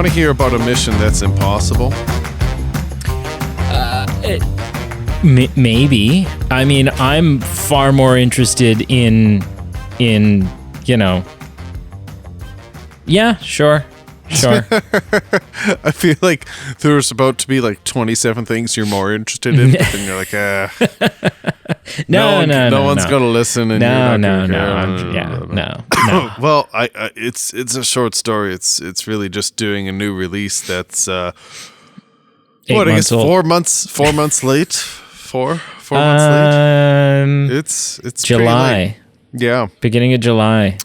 want to hear about a mission that's impossible? Maybe. I mean, I'm far more interested in Yeah, sure. I feel like there was about to be like 27 things you're more interested in, but then you're like, No one's gonna listen. And No. Well, it's a short story. It's really just doing a new release that's 8 months old. 4 months late. 4 months late. It's July. Yeah, Beginning of July.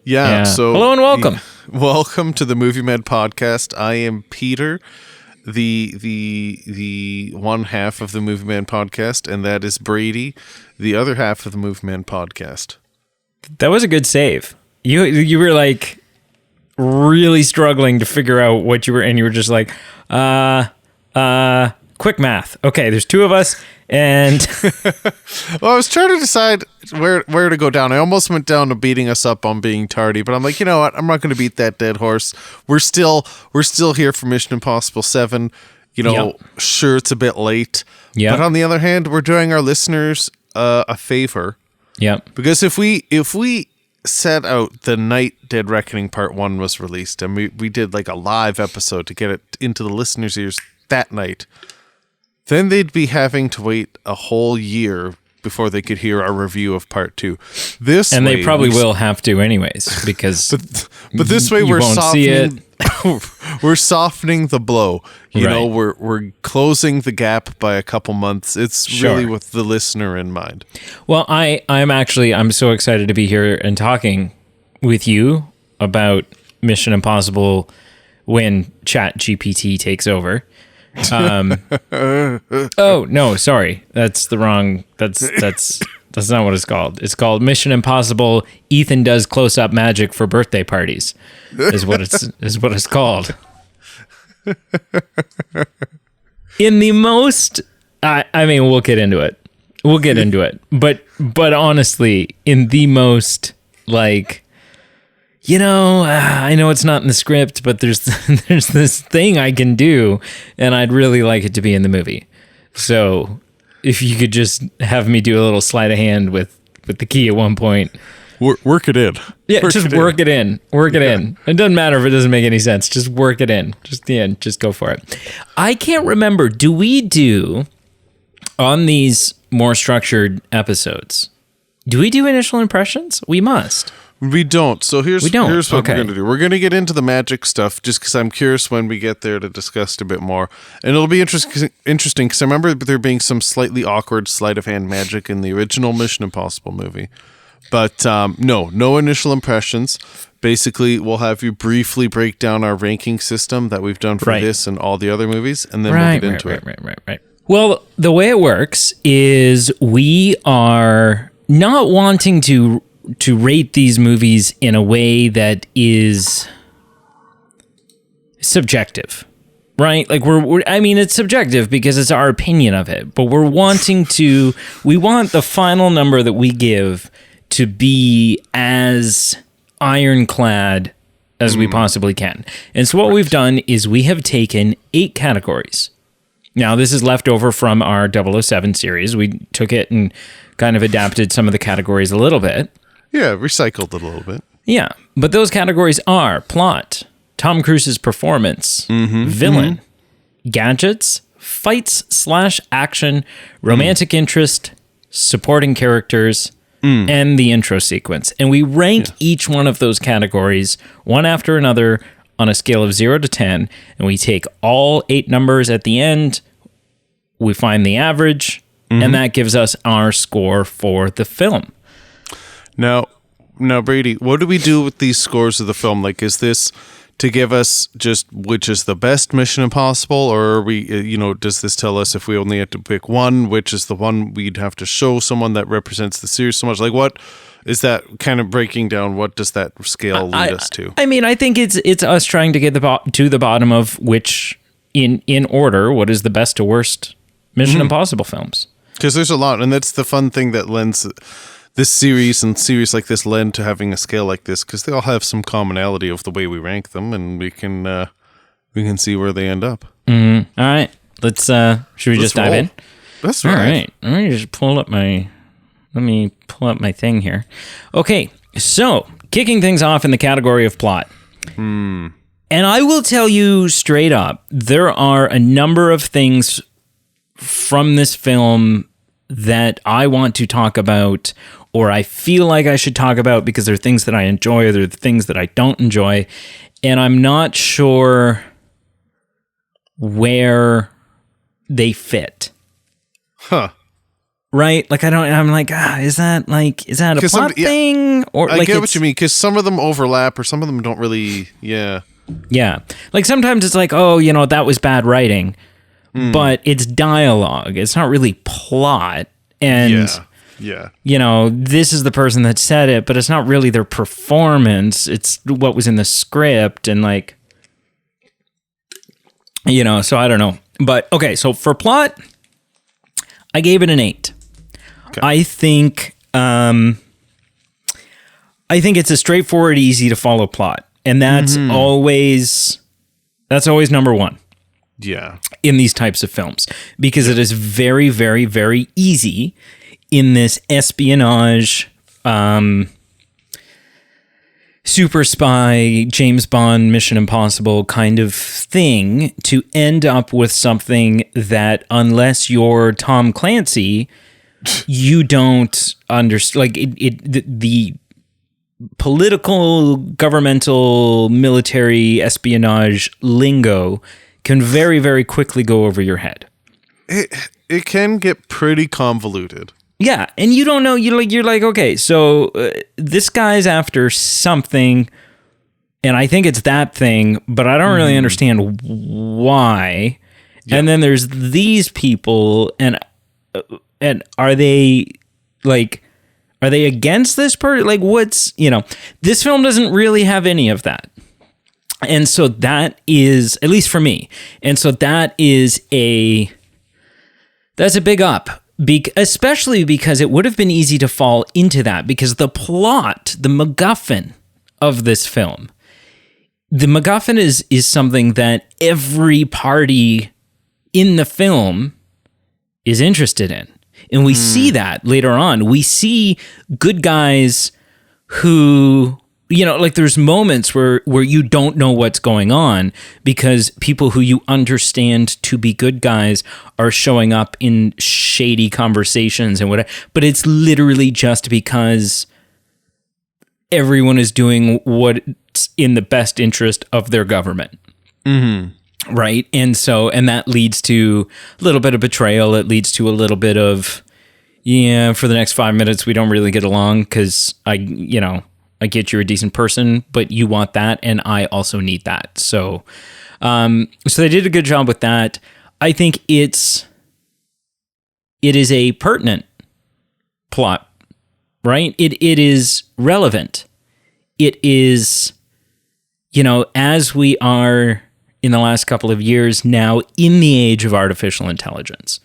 Yeah. So hello and welcome. Welcome to the Movie Med Podcast. I am Peter, the one half of the Movie Man Podcast, and that is Brady, the other half of the Movie Man Podcast. That was a good save. You were like really struggling to figure out what you were, and you were just like, quick math. Okay, there's two of us, and well, I was trying to decide where to go down. I almost went down to beating us up on being tardy, but I'm like, you know what? I'm not going to beat that dead horse. We're still here for Mission Impossible 7. Yep. Sure, it's a bit late. Yeah. But on the other hand, we're doing our listeners a favor. Yep. Because if we set out the night Dead Reckoning Part 1 was released, and we did like a live episode to get it into the listeners' ears that night, then they'd be having to wait a whole year before they could hear our review of Part 2. They probably will have to anyways, because but this way we're won't softening see it. we're softening the blow. You know, Right. we're closing the gap by a couple months. It's Sure. really with the listener in mind. Well, I'm so excited to be here and talking with you about Mission Impossible when ChatGPT takes over. Oh no, sorry, that's the wrong. That's not what it's called. It's called Mission Impossible. Ethan does close-up magic for birthday parties. Is what it's called. In the most, I mean, we'll get into it. But honestly, in the most like. I know it's not in the script, but there's this thing I can do, and I'd really like it to be in the movie. So if you could just have me do a little sleight of hand with the key at one point. Work it in. Yeah, work it in. It doesn't matter if it doesn't make any sense. Just work it in. Just go for it. I can't remember. Do we do, on these more structured episodes, do we do initial impressions? We must. We don't. So here's what Okay. we're going to do. We're going to get into the magic stuff just because I'm curious when we get there to discuss it a bit more. And it'll be interesting because I remember there being some slightly awkward sleight of hand magic in the original Mission Impossible movie. But no initial impressions. Basically, we'll have you briefly break down our ranking system that we've done for this and all the other movies, and then we'll get into it. Right. Well, the way it works is we are not wanting to rate these movies in a way that is subjective, right? Like it's subjective because it's our opinion of it, but we want the final number that we give to be as ironclad as we possibly can. And so what we've done is we have taken 8 categories. Now, this is left over from our 007 series. We took it and kind of adapted some of the categories a little bit. Yeah, recycled it a little bit. Yeah, but those categories are plot, Tom Cruise's performance, villain, gadgets, fights/action, romantic interest, supporting characters, and the intro sequence. And we rank each one of those categories one after another on a scale of 0 to 10, and we take all 8 numbers at the end, we find the average, and that gives us our score for the film. Now, Brady, what do we do with these scores of the film? Like, is this to give us just which is the best Mission Impossible, or are we, does this tell us if we only had to pick one, which is the one we'd have to show someone that represents the series so much? Like, what is that kind of breaking down? What does that scale lead us to? I mean, I think it's us trying to get to the bottom of which, in order, what is the best to worst Mission Impossible films. Because there's a lot, and that's the fun thing that lends this series and series like this lend to having a scale like this, because they all have some commonality of the way we rank them, and we can we can see where they end up. All right. Let's should we just dive roll. in? That's All right. right. Let me just let me pull up my thing here. Okay. So, kicking things off in the category of plot. And I will tell you straight up, there are a number of things from this film that I want to talk about, or I feel like I should talk about because they're things that I enjoy, or they're things that I don't enjoy, and I'm not sure where they fit. Huh. Right? Like I'm like, is that a plot thing? Or I like get what you mean, because some of them overlap or some of them don't really, yeah. Yeah. Like sometimes it's like, oh, that was bad writing, but it's dialogue. It's not really plot. And, Yeah. This is the person that said it, but it's not really their performance. It's what was in the script. And like, so I don't know. But okay, so for plot, I gave it an 8. Okay. I think it's a straightforward, easy to follow plot. And that's always number one. Yeah. In these types of films, because it is very, very, very easy in this espionage, super spy, James Bond, Mission Impossible kind of thing to end up with something that, unless you're Tom Clancy, you don't understand. Like the political, governmental, military espionage lingo can very, very quickly go over your head. It can get pretty convoluted. Yeah, and you don't know. You're like, okay, so this guy's after something, and I think it's that thing, but I don't really understand why. Yeah. And then there's these people, and are they against this person? Like, what's this film doesn't really have any of that. And so that is, at least for me, and so that's a big up, especially because it would have been easy to fall into that, because the plot, the MacGuffin of this film, the MacGuffin is something that every party in the film is interested in. And we see that later on. We see good guys who, like there's moments where you don't know what's going on because people who you understand to be good guys are showing up in shady conversations and whatever. But it's literally just because everyone is doing what's in the best interest of their government. Mm-hmm. Right? And that leads to a little bit of betrayal. It leads to a little bit of, for the next 5 minutes, we don't really get along because I get you're a decent person, but you want that, and I also need that. So they did a good job with that. I think it is a pertinent plot, right? It is relevant. It is, as we are in the last couple of years now in the age of artificial intelligence,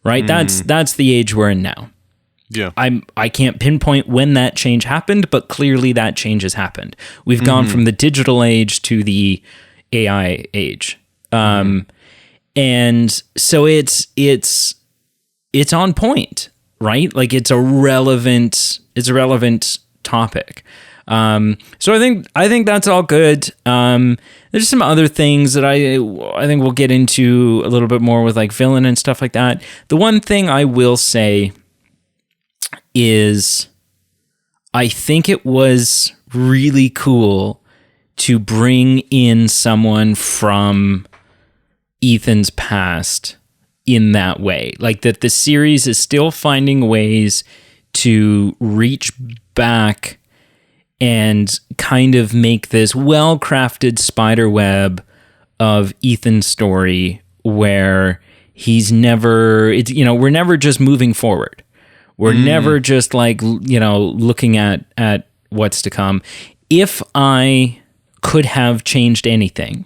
right? That's the age we're in now. Yeah. I can't pinpoint when that change happened, but clearly that change has happened. We've gone from the digital age to the AI age. And so it's on point, right? Like it's a relevant topic. So I think that's all good. There's some other things that I think we'll get into a little bit more with like villain and stuff like that. The one thing I will say is I think it was really cool to bring in someone from Ethan's past in that way. Like that the series is still finding ways to reach back and kind of make this well-crafted spider web of Ethan's story where he's never, we're never just moving forward. We're never just like, looking at what's to come. If I could have changed anything,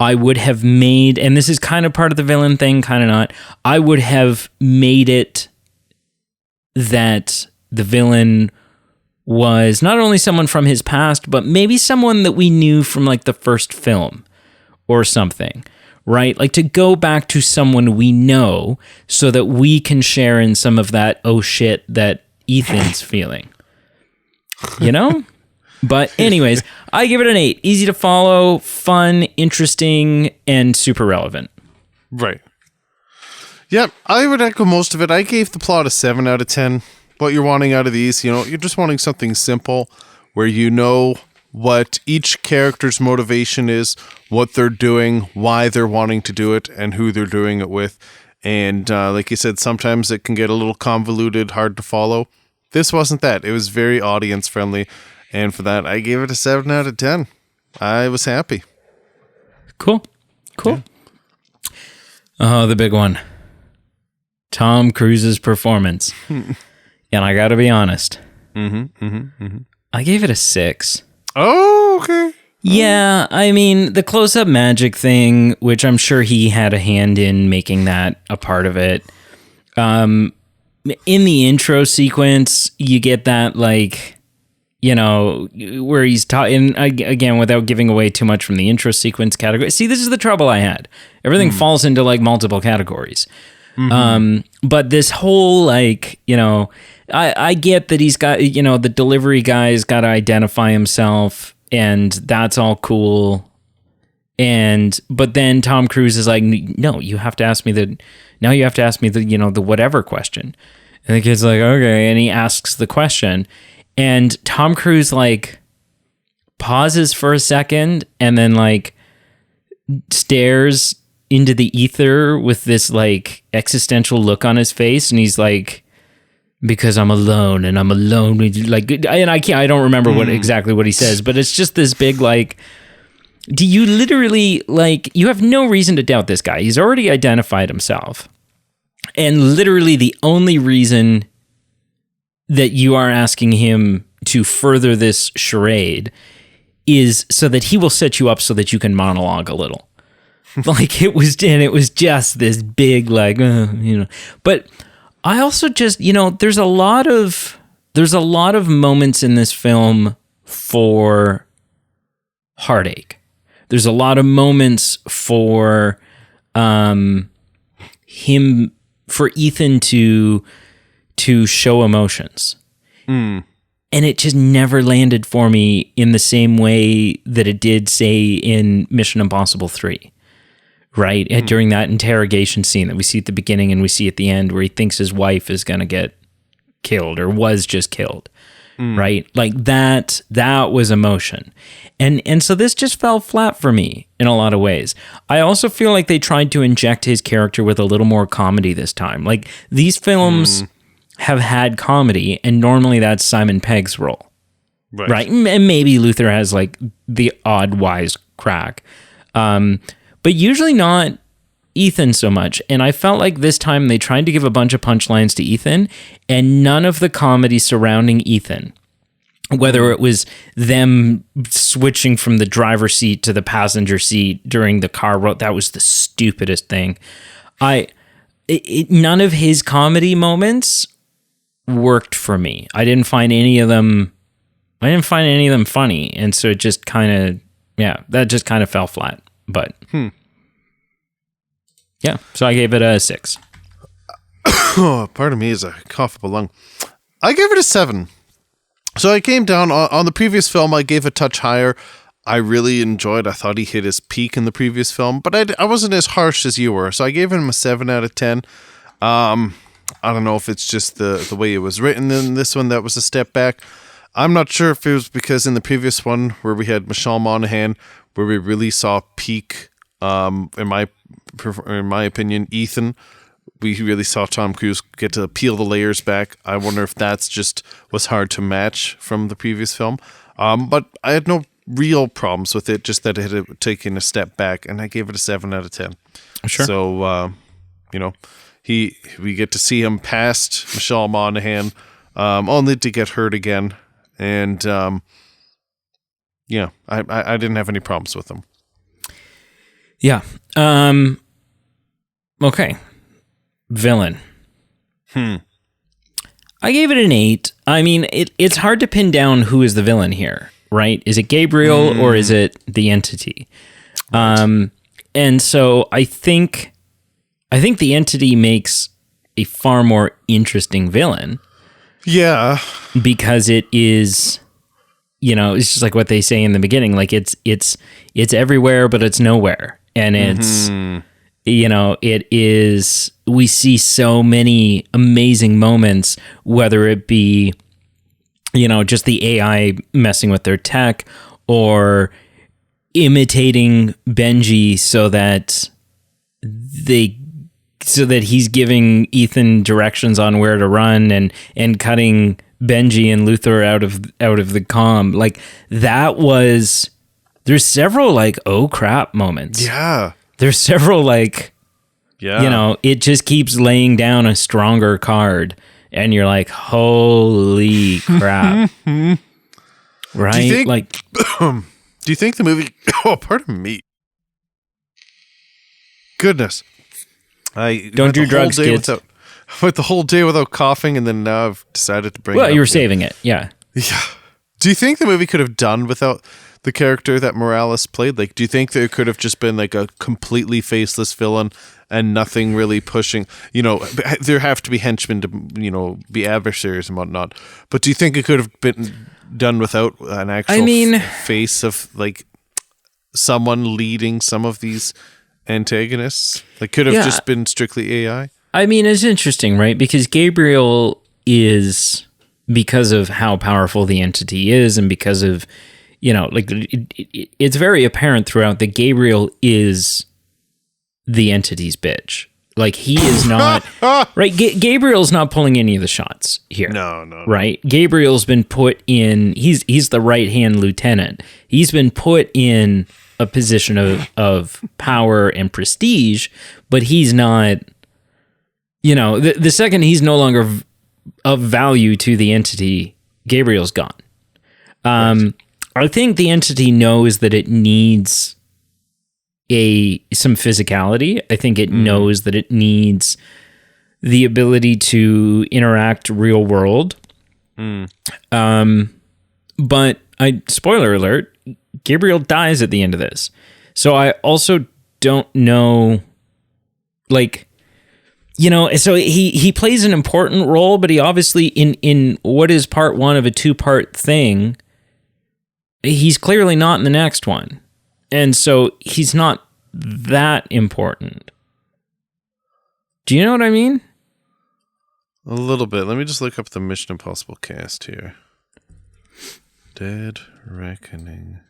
I would have made, and this is kind of part of the villain thing, kind of not, I would have made it that the villain was not only someone from his past, but maybe someone that we knew from like the first film or something, right? Like to go back to someone we know so that we can share in some of that oh shit that Ethan's feeling. You know? But anyways, I give it an 8. Easy to follow, fun, interesting, and super relevant. Right. Yep, I would echo most of it. I gave the plot a 7 out of 10. What you're wanting out of these, you're just wanting something simple where you know what each character's motivation is, what they're doing, why they're wanting to do it, and who they're doing it with. And like you said, sometimes it can get a little convoluted, hard to follow. This wasn't that. It was very audience friendly. And for that, I gave it a 7 out of 10. I was happy. Cool. Yeah. Oh, the big one. Tom Cruise's performance. And I got to be honest. I gave it a 6. Oh, okay. Yeah, I mean, the close-up magic thing, which I'm sure he had a hand in making that a part of it. In the intro sequence, you get that, like, where he's talking, again, without giving away too much from the intro sequence category. See, this is the trouble I had. Everything falls into, like, multiple categories. But this whole, like, I get that he's got, the delivery guy's got to identify himself, and that's all cool. But then Tom Cruise is like, no, you have to ask me the whatever question. And the kid's like, okay. And he asks the question, and Tom Cruise, like, pauses for a second and then, like, stares into the ether with this, like, existential look on his face, and he's like, because I'm alone and I'm alone with you. Like, and I don't remember exactly what he says, but it's just this big, like, do you literally, like, you have no reason to doubt this guy. He's already identified himself. And literally the only reason that you are asking him to further this charade is so that he will set you up so that you can monologue a little. Like, it was just this big, like, but I also just, there's a lot of moments in this film for heartache. There's a lot of moments for Ethan to show emotions. And it just never landed for me in the same way that it did, say, in Mission Impossible 3. Right? During that interrogation scene that we see at the beginning and we see at the end, where he thinks his wife is going to get killed or was just killed. Right? Like that was emotion. And so this just fell flat for me in a lot of ways. I also feel like they tried to inject his character with a little more comedy this time. Like, these films have had comedy, and normally that's Simon Pegg's role. Right? And maybe Luther has, like, the odd wise crack. But usually not Ethan so much. And I felt like this time they tried to give a bunch of punchlines to Ethan, and none of the comedy surrounding Ethan, whether it was them switching from the driver's seat to the passenger seat during the car road, that was the stupidest thing. None of his comedy moments worked for me. I didn't find any of them funny. And so it just kind of, that just kind of fell flat. But yeah, so I gave it a 6. Oh, part of me is a cough up a lung. I gave it a 7. So I came down on the previous film. I gave a touch higher. I really enjoyed. I thought he hit his peak in the previous film, but I wasn't as harsh as you were. So I gave him a 7 out of 10. I don't know if it's just the way it was written in this one that was a step back. I'm not sure if it was because in the previous one where we had Michelle Monaghan, where we really saw peak, in my opinion, Ethan, we really saw Tom Cruise get to peel the layers back. I wonder if that's just was hard to match from the previous film. But I had no real problems with it, just that it had taken a step back, and I gave it a 7 out of 10. Sure. So, we get to see him past Michelle Monaghan, only to get hurt again. And, I didn't have any problems with him. Yeah. Okay. Villain. I gave it an 8. I mean, it's hard to pin down who is the villain here, right? Is it Gabriel or is it the entity? Right. And so I think the entity makes a far more interesting villain. Yeah. Because it is, it's just like what they say in the beginning, like it's everywhere, but it's nowhere. And it's, it is, we see so many amazing moments, whether it be, just the AI messing with their tech or imitating Benji so that he's giving Ethan directions on where to run and cutting Benji and Luther out of the comm. Like that was, there's several like, oh crap moments. Yeah. There's several like, it just keeps laying down a stronger card and you're like, holy crap. Right? Do you think, like, do you think the movie, pardon me. Goodness. I don't do drugs, kids. Went the whole day without coughing, and then now I've decided to bring it up. Well, you were saving it, yeah. Yeah. Do you think the movie could have done without the character that Morales played? Like, do you think there could have just been like a completely faceless villain and nothing really pushing? There have to be henchmen to, be adversaries and whatnot. But do you think it could have been done without an actual face of like someone leading some of these antagonists? Like, could have just been strictly AI? I mean, it's interesting, right? Because Gabriel is, because of how powerful the entity is and because of, it's very apparent throughout that Gabriel is the entity's bitch. Like, he is not, right? Gabriel's not pulling any of the shots here. No. Right? Gabriel's been put in, he's the right-hand lieutenant. He's been put in a position of power and prestige, but he's not, the second he's no longer of value to the entity, Gabriel's gone. Right. I think the entity knows that it needs some physicality. I think it knows that it needs the ability to interact real world. But spoiler alert, Gabriel dies at the end of this. So I also don't know, like, so he plays an important role, but he obviously in what is part one of a 2-part thing, he's clearly not in the next one. And so he's not that important. Do you know what I mean? A little bit. Let me just look up the Mission Impossible cast here. Dead Reckoning.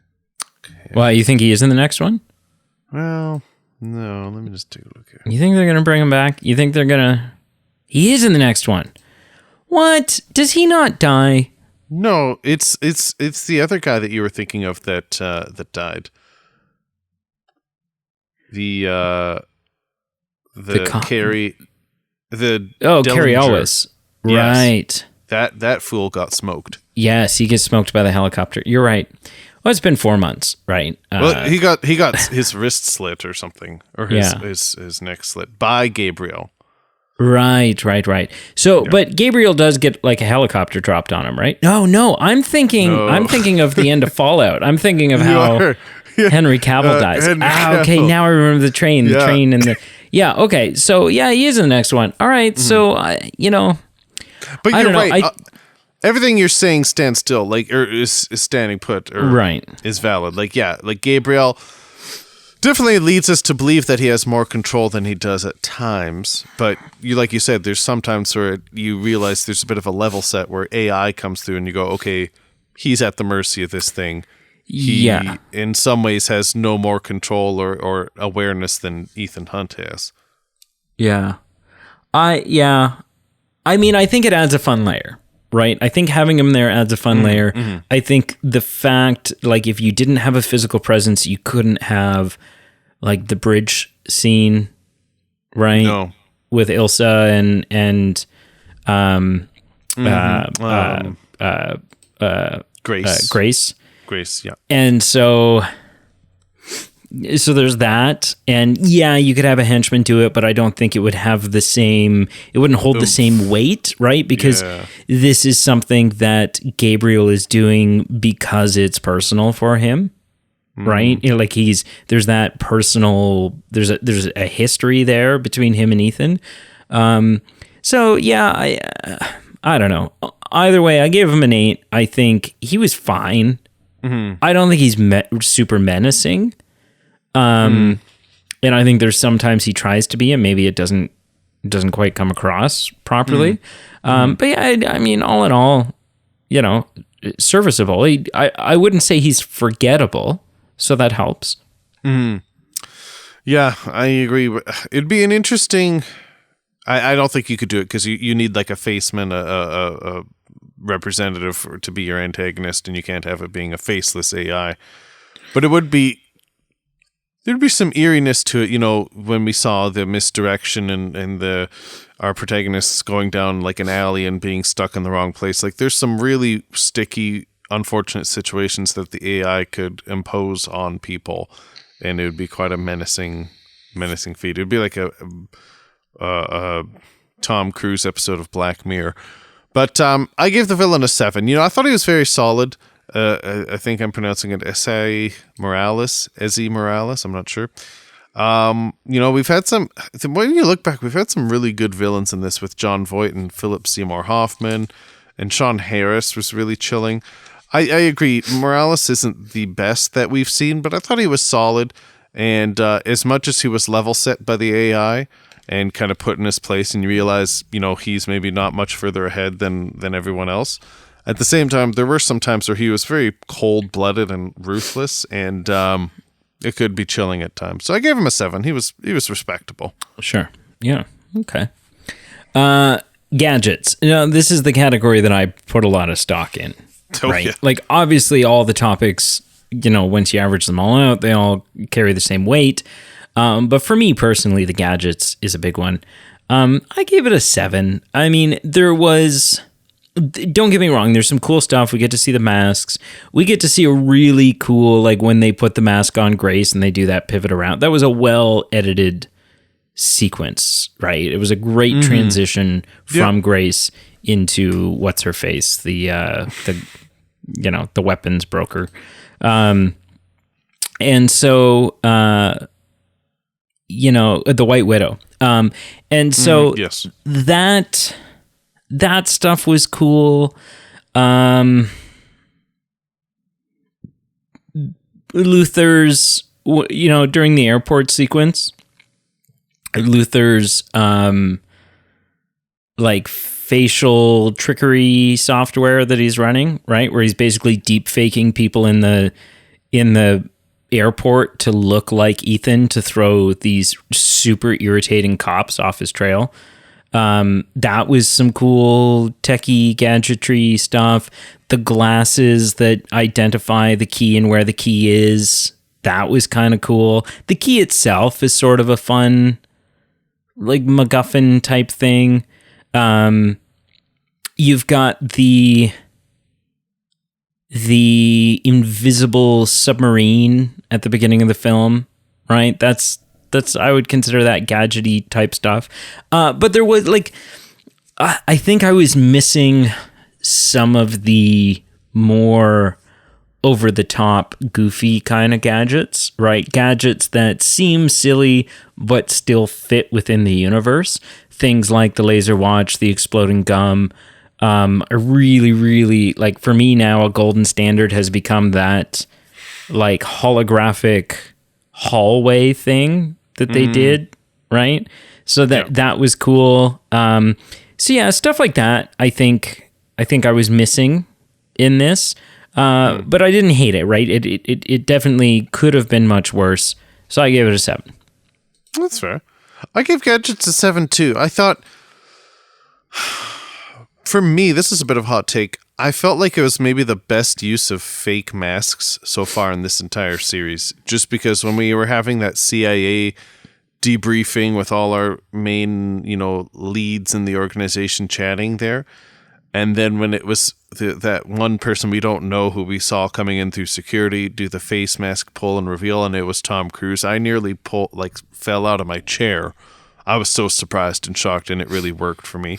Okay. Why, you think he is in the next one? Well, no. Let me just take a look here. You think they're going to bring him back? You think they're going to... He is in the next one. What? Does he not die? No, it's the other guy that you were thinking of that died. The Carrie... Carrie Elwes. Yes. Right. That fool got smoked. Yes, he gets smoked by the helicopter. You're right. Well, it's been 4 months, right? Well, he got his wrist slit or something, or his neck slit by Gabriel. Right. So, but Gabriel does get like a helicopter dropped on him, right? No. I'm thinking of the end of Fallout. I'm thinking of how Henry Cavill dies. Okay, now I remember the train. The train and the... Yeah, okay. So, yeah, he is in the next one. All right, so, But you're right. Everything you're saying stands still, like, or is standing put, or right. is valid. Like, yeah, like Gabriel definitely leads us to believe that he has more control than he does at times. But like you said, there's sometimes where you realize there's a bit of a level set where AI comes through and you go, okay, he's at the mercy of this thing. He, in some ways, has no more control or awareness than Ethan Hunt has. Yeah. I mean, I think it adds a fun layer, right? I think having him there adds a fun layer. Mm-hmm. I think the fact, like, if you didn't have a physical presence, you couldn't have, like, the bridge scene, right? No. With Ilsa and Grace. Grace, yeah. And so there's that, and yeah, you could have a henchman do it, but I don't think it would have the same, it wouldn't hold the same weight, right? Because this is something that Gabriel is doing because it's personal for him. right? You know, like there's that personal, there's a history there between him and Ethan. So yeah, I don't know. Either way, I gave him an 8. I think he was fine. I don't think he's super menacing. And I think there's sometimes he tries to be, and maybe it doesn't quite come across properly. But yeah, I mean, all in all, you know, serviceable. I wouldn't say he's forgettable, so that helps. Yeah, I agree. It'd be an interesting. I don't think you could do it because you need like a faceman, a representative to be your antagonist, and you can't have it being a faceless AI. But there'd be some eeriness to it, you know, when we saw the misdirection and our protagonists going down like an alley and being stuck in the wrong place. Like there's some really sticky, unfortunate situations that the AI could impose on people, and it would be quite a menacing feat. It'd be like a Tom Cruise episode of Black Mirror. But I gave the villain a 7. You know, I thought he was very solid. I think I'm pronouncing it Ezzy Morales. I'm not sure. You know, we've had some. When you look back, we've had some really good villains in this with John Voight and Philip Seymour Hoffman, and Sean Harris was really chilling. I agree. Morales isn't the best that we've seen, but I thought he was solid. And as much as he was level set by the AI and kind of put in his place, and you realize, you know, he's maybe not much further ahead than everyone else. At the same time, there were some times where he was very cold-blooded and ruthless, and it could be chilling at times. So I gave him a 7. He was respectable. Sure. Yeah. Okay. Gadgets. You know, this is the category that I put a lot of stock in. Right. Yeah. Like, obviously, all the topics, you know, once you average them all out, they all carry the same weight. But for me personally, the gadgets is a big one. I gave it a 7. I mean, don't get me wrong, there's some cool stuff. We get to see the masks. We get to see a really cool, like when they put the mask on Grace and they do that pivot around. That was a well-edited sequence, right? It was a great transition from Grace into what's her face, the weapons broker. And so, you know, the White Widow. And so yes. That stuff was cool. Luther's, you know, during the airport sequence, Luther's like facial trickery software that he's running, right? Where he's basically deep faking people in the airport to look like Ethan to throw these super irritating cops off his trail. That was some cool techie gadgetry stuff. The glasses that identify the key and where the key is, that was kind of cool. The key itself is sort of a fun, like MacGuffin type thing. You've got the invisible submarine at the beginning of the film, right? That's I would consider that gadgety type stuff. But there was like, I think I was missing some of the more over the top, goofy kind of gadgets, right? Gadgets that seem silly but still fit within the universe. Things like the laser watch, the exploding gum. Are really, really, like, for me now, a golden standard has become that like holographic hallway thing that they did, right? So that was cool. So yeah, stuff like that. I think I was missing in this, but I didn't hate it. Right? It definitely could have been much worse. So I gave it a 7. That's fair. I gave Gadgets a 7 too. I thought, for me, this is a bit of a hot take. I felt like it was maybe the best use of fake masks so far in this entire series. Just because when we were having that CIA debriefing with all our main, you know, leads in the organization chatting there, and then when it was that one person we don't know who we saw coming in through security do the face mask pull and reveal, and it was Tom Cruise, I nearly fell out of my chair. I was so surprised and shocked, and it really worked for me.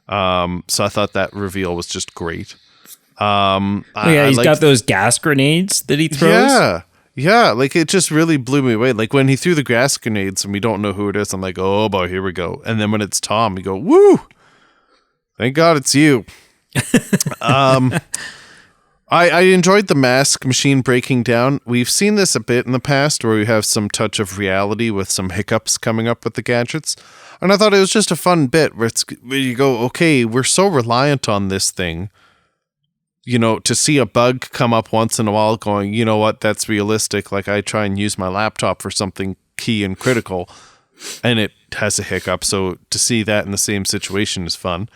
So I thought that reveal was just great. He's got those gas grenades that he throws. Yeah. Yeah, like it just really blew me away. Like when he threw the grass grenades and we don't know who it is, I'm like, oh boy, here we go. And then when it's Tom, you go, woo! Thank God it's you. I enjoyed the mask machine breaking down. We've seen this a bit in the past where we have some touch of reality with some hiccups coming up with the gadgets. And I thought it was just a fun bit where you go, okay, we're so reliant on this thing. You know, to see a bug come up once in a while going, you know what, that's realistic. Like I try and use my laptop for something key and critical and it has a hiccup. So to see that in the same situation is fun.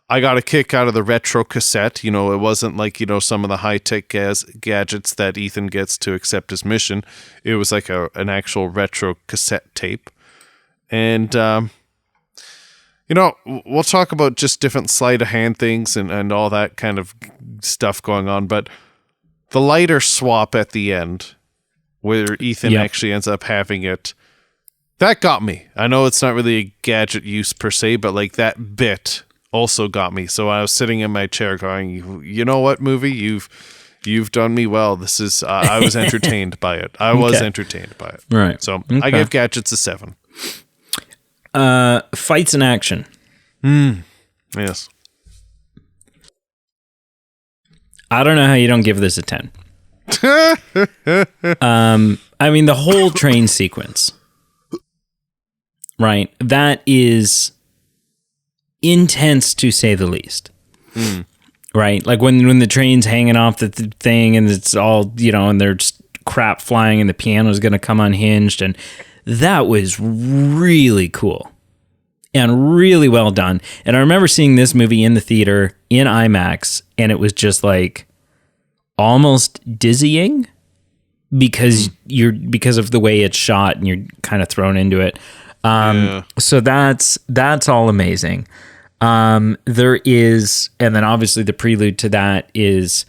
I got a kick out of the retro cassette. You know, it wasn't like, you know, some of the high-tech gadgets that Ethan gets to accept his mission. It was like an actual retro cassette tape. And, you know, we'll talk about just different sleight of hand things and all that kind of stuff going on. But the lighter swap at the end, where Ethan actually ends up having it, that got me. I know it's not really a gadget use per se, but like that bit also got me. So I was sitting in my chair going, you know what, movie? You've done me well. This is, I was entertained by it. I was entertained by it. Right. So I give Gadgets a 7. Fights in action. Yes. I don't know how you don't give this a 10. I mean, the whole train sequence, right? That is intense to say the least. Right? Like when the train's hanging off the thing and it's all, you know, and there's crap flying and the piano's going to come unhinged. And that was really cool and really well done. And I remember seeing this movie in the theater in IMAX, and it was just like almost dizzying because of the way it's shot and you're kind of thrown into it. So that's all amazing. There is, and then obviously the prelude to that is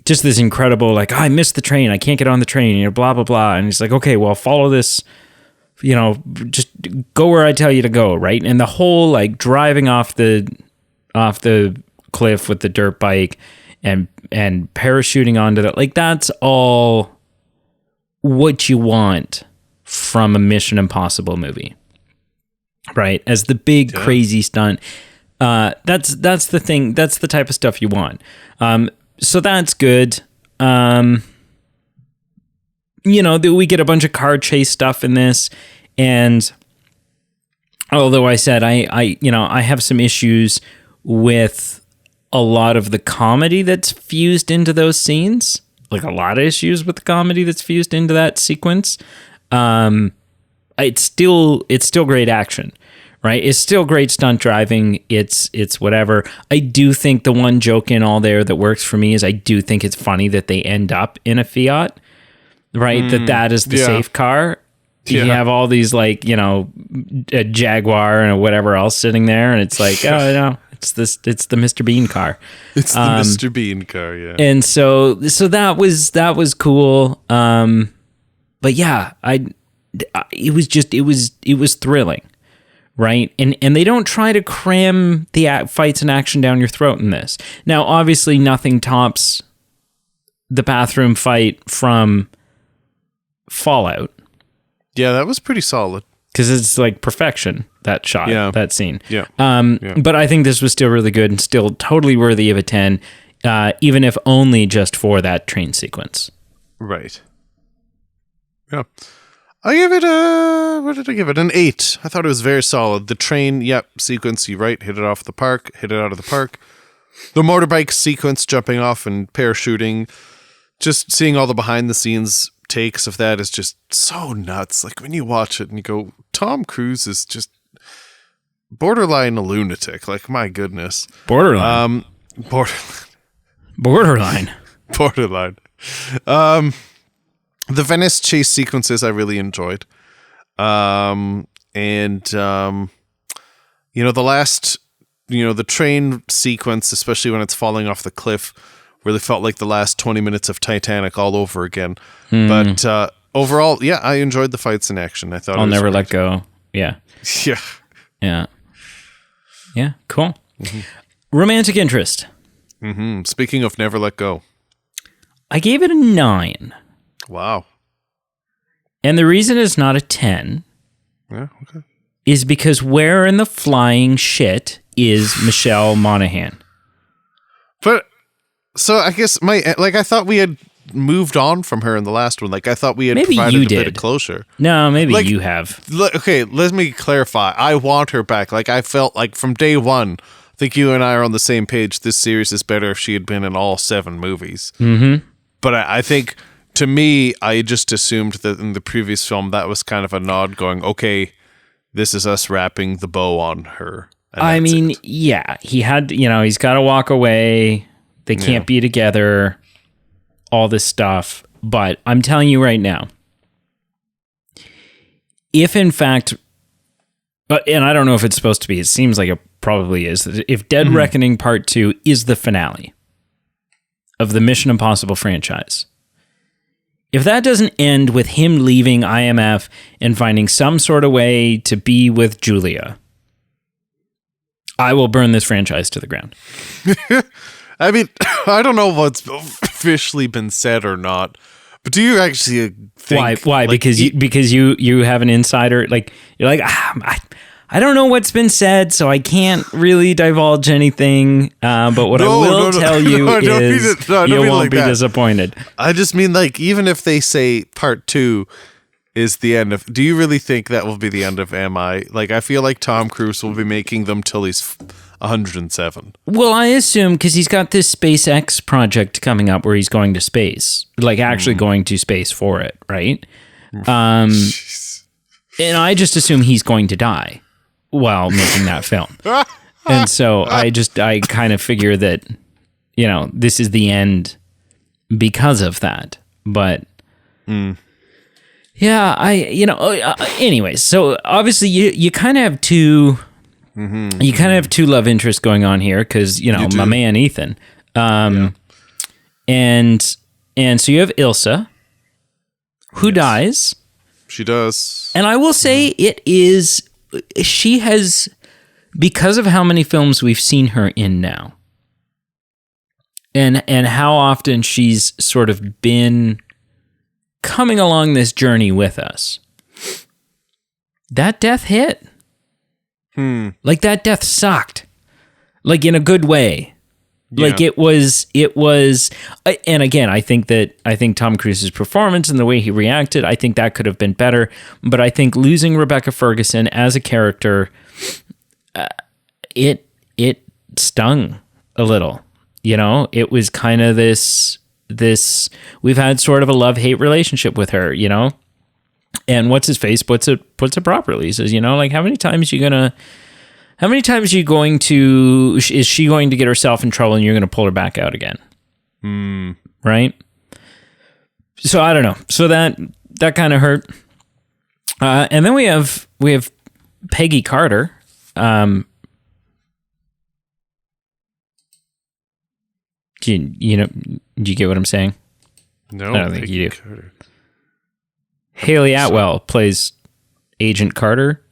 just this incredible, like, oh, I missed the train. I can't get on the train, you know, blah, blah, blah. And he's like, okay, well, follow this, you know, just go where I tell you to go. Right. And the whole like driving off the cliff with the dirt bike and parachuting onto that, like, that's all what you want from a Mission Impossible movie. Right. As the big crazy stunt. That's the thing. That's the type of stuff you want. So that's good. You know, we get a bunch of car chase stuff in this, and although I said I have some issues with a lot of the comedy that's fused into those scenes, like a lot of issues with the comedy that's fused into that sequence. It's still great action. Right, it's still great stunt driving. It's whatever. I do think the one joke in all there that works for me is I do think it's funny that they end up in a Fiat, right? That is the safe car. You have all these, like, you know, a Jaguar and whatever else sitting there, and it's like, oh no, it's the Mr. Bean car. It's the Mr. Bean car, yeah. And so that was cool. But yeah, it was thrilling. Right? And they don't try to cram the fights and action down your throat in this. Now, obviously, nothing tops the bathroom fight from Fallout. Yeah, that was pretty solid. Because it's like perfection, that shot, that scene. Yeah. But I think this was still really good and still totally worthy of a 10, even if only just for that train sequence. Right. Yeah. I give it what did I give it? An 8. I thought it was very solid. The train, sequence, you right, hit it out of the park. The motorbike sequence, jumping off and parachuting, just seeing all the behind the scenes takes of that is just so nuts. Like when you watch it and you go, Tom Cruise is just borderline a lunatic. Like, my goodness. Borderline. The Venice chase sequences I really enjoyed. You know, the last, you know, the train sequence, especially when it's falling off the cliff, really felt like the last 20 minutes of Titanic all over again. But overall, I enjoyed the fights in action. I thought I'll never let go. Yeah. Yeah. Yeah, cool. Mm-hmm. Romantic interest. Mm-hmm. Speaking of never let go. I gave it a 9. Wow. And the reason it's not a 10 Yeah, okay. is because where in the flying shit is Michelle Monaghan? But so I guess I thought we had moved on from her in the last one. Like I thought we had Maybe provided you a bit of did. closure. No, maybe you have. Okay, let me clarify. I want her back. Like I felt like from day one, I think you and I are on the same page. This series is better if she had been in all 7 movies. Mm-hmm. But I think, to me, I just assumed that in the previous film, that was kind of a nod going, okay, this is us wrapping the bow on her. I mean, yeah, he had, he's got to walk away. They can't be together, all this stuff. But I'm telling you right now, if in fact, and I don't know if it's supposed to be, it seems like it probably is, if Dead Reckoning Part 2 is the finale of the Mission Impossible franchise, if that doesn't end with him leaving IMF and finding some sort of way to be with Julia, I will burn this franchise to the ground. I mean, I don't know what's officially been said or not, but do you actually think... Why? Like, because you have an insider, like, you're like, I don't know what's been said, so I can't really divulge anything. But what I will tell you is you won't be disappointed. I just mean, like, even if they say part 2 is the end of... Do you really think that will be the end of MI? Like, I feel like Tom Cruise will be making them till he's 107. Well, I assume because he's got this SpaceX project coming up where he's going to space, like actually going to space for it, right? And I just assume he's going to die while making that film. And so I kind of figure that, this is the end because of that. But yeah, anyways, so obviously you kind of have two, you kind of have two love interests going on here because, my man Ethan. And so you have Ilsa, who dies. She does. And I will say she has, because of how many films we've seen her in now, and how often she's sort of been coming along this journey with us, that death hit. Like that death sucked. Like in a good way. Yeah. Like it was, and again, I think Tom Cruise's performance and the way he reacted, I think that could have been better. But I think losing Rebecca Ferguson as a character, it stung a little. It was kind of this. We've had sort of a love-hate relationship with her. And what's his face puts it properly. He says, like how many times is she going to get herself in trouble and you're going to pull her back out again? Right? So I don't know. So that kind of hurt. And then we have Peggy Carter. Do you get what I'm saying? No, I don't think Peggy you do. Carter. Haley Atwell plays Agent Carter,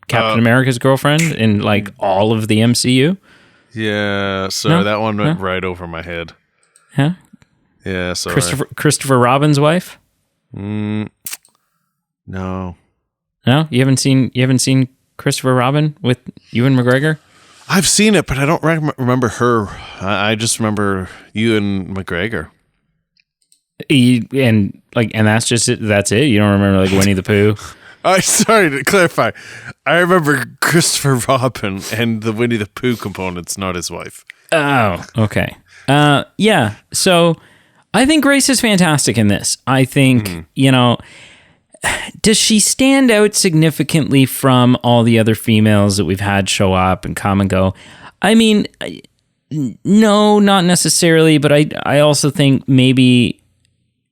Captain America's girlfriend in like all of the MCU. Yeah, sorry, that one went right over my head. Huh? Yeah, sorry. Christopher Robin's wife? No. No, you haven't seen Christopher Robin with Ewan McGregor? I've seen it, but I don't remember her. I just remember Ewan McGregor. And that's just it. That's it. You don't remember like Winnie the Pooh. Sorry to clarify. I remember Christopher Robin and the Winnie the Pooh components, not his wife. Oh, okay. Yeah. So I think Grace is fantastic in this. I think does she stand out significantly from all the other females that we've had show up and come and go? I mean, no, not necessarily. But I also think maybe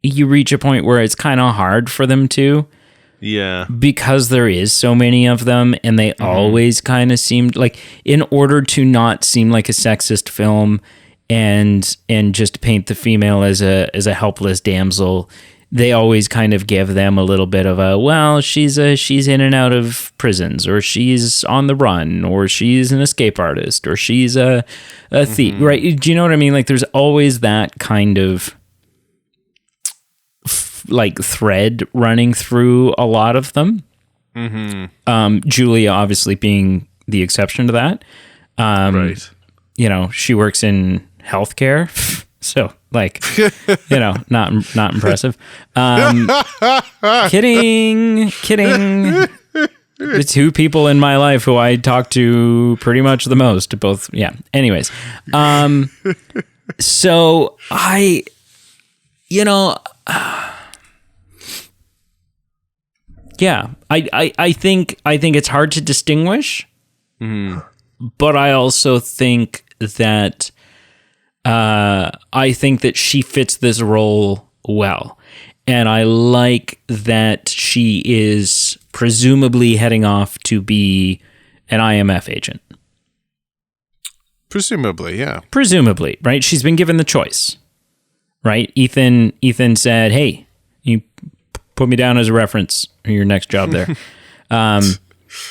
you reach a point where it's kind of hard for them to. Yeah. Because there is so many of them and they always kind of seemed like, in order to not seem like a sexist film and just paint the female as a helpless damsel, they always kind of give them a little bit of a, well, she's in and out of prisons, or she's on the run, or she's an escape artist, or she's a thief, right? Do you know what I mean? Like there's always that kind of like thread running through a lot of them. Julia obviously being the exception to that. Right. You know, she works in healthcare, so like, you know, not impressive. Kidding. The two people in my life who I talk to pretty much the most, both. Yeah. Anyways, so I, you know, yeah, I think it's hard to distinguish, but I also think that she fits this role well. And I like that she is presumably heading off to be an IMF agent. Presumably, yeah. Presumably, right? She's been given the choice, right? Ethan said, "Hey, you put me down as a reference for your next job there."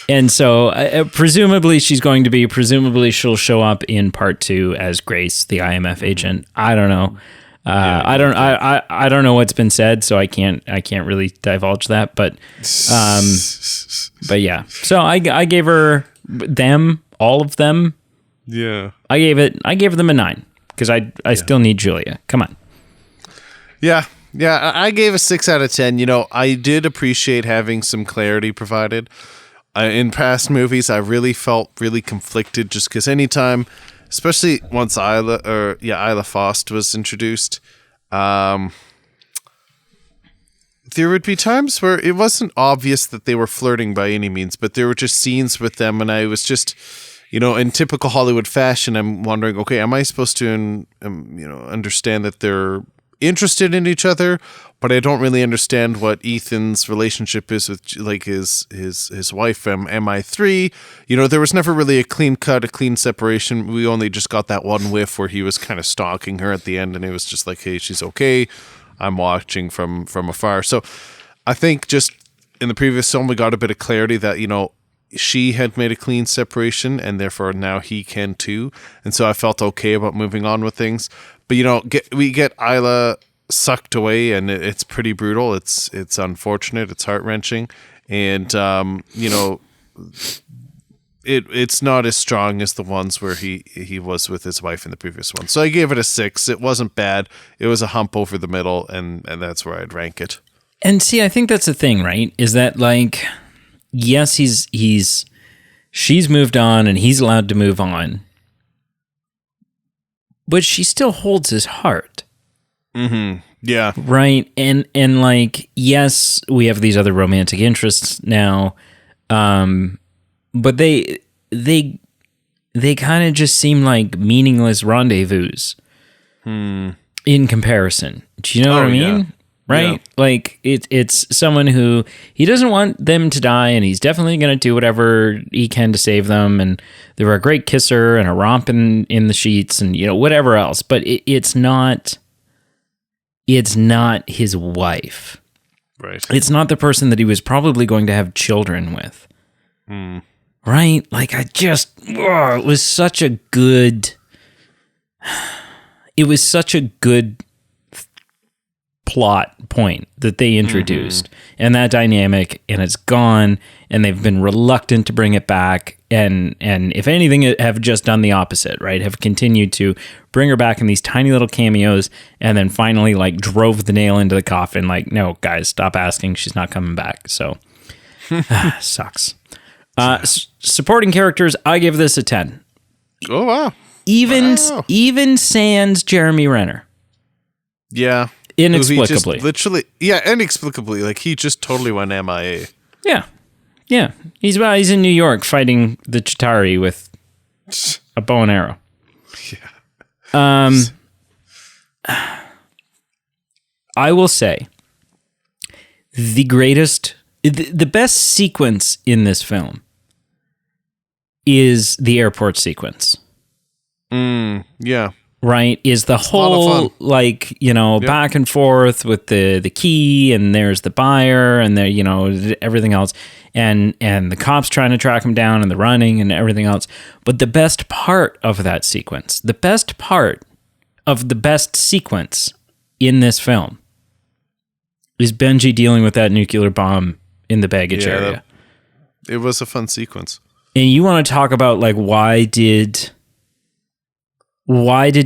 And so presumably she'll show up in part 2 as Grace, the IMF agent. I don't know. I don't know what's been said, so I can't really divulge that. But yeah. So I gave her all of them. Yeah. I gave them a 9 because I still need Julia. Come on. Yeah. Yeah. I gave a 6 out of 10. You know, I did appreciate having some clarity provided. In past movies, I really felt really conflicted just because anytime, especially once Isla Faust was introduced, there would be times where it wasn't obvious that they were flirting by any means, but there were just scenes with them, and I was just, you know, in typical Hollywood fashion, I'm wondering, okay, am I supposed to, understand that they're interested in each other, but I don't really understand what Ethan's relationship is with like his wife MI3. You know, there was never really a clean separation. We only just got that one whiff where he was kind of stalking her at the end, and it was just like, hey, she's okay. I'm watching from afar. So I think just in the previous film we got a bit of clarity that, you know, she had made a clean separation and therefore now he can too. And so I felt okay about moving on with things. But, you know, we get Isla sucked away, and it's pretty brutal. It's unfortunate. It's heart-wrenching. And, you know, it's not as strong as the ones where he was with his wife in the previous one. So I gave it a 6. It wasn't bad. It was a hump over the middle, and that's where I'd rank it. And see, I think that's the thing, right? Is that like, yes, she's moved on and he's allowed to move on, but she still holds his heart. Mm-hmm. Yeah. Right. And like, yes, we have these other romantic interests now. But they kind of just seem like meaningless rendezvous in comparison. Do you know what I mean? Yeah. Right? Yeah. Like it's someone who he doesn't want them to die, and he's definitely going to do whatever he can to save them. And they were a great kisser and a romp in the sheets and, you know, whatever else. But it's not his wife. Right. It's not the person that he was probably going to have children with. Right? Like it was such a good plot point that they introduced and that dynamic, and it's gone, and they've been reluctant to bring it back, and if anything have just done the opposite, right? Have continued to bring her back in these tiny little cameos, and then finally like drove the nail into the coffin, like, no guys, stop asking, she's not coming back. So sucks. Supporting characters, I give this a 10. Oh wow. Even sans Jeremy Renner. Yeah. Inexplicably. Inexplicably. Like, he just totally went MIA. Yeah. Yeah. He's in New York fighting the Chitauri with a bow and arrow. Yeah. I will say the best sequence in this film is the airport sequence. Yeah. Right, is the whole, like, you know, back and forth with the key, and there's the buyer, and there, you know, everything else, and the cops trying to track him down, and the running, and everything else. But the best part of that sequence, the best part of the best sequence in this film, Benji dealing with that nuclear bomb in the baggage area. It was a fun sequence. And you want to talk about like why did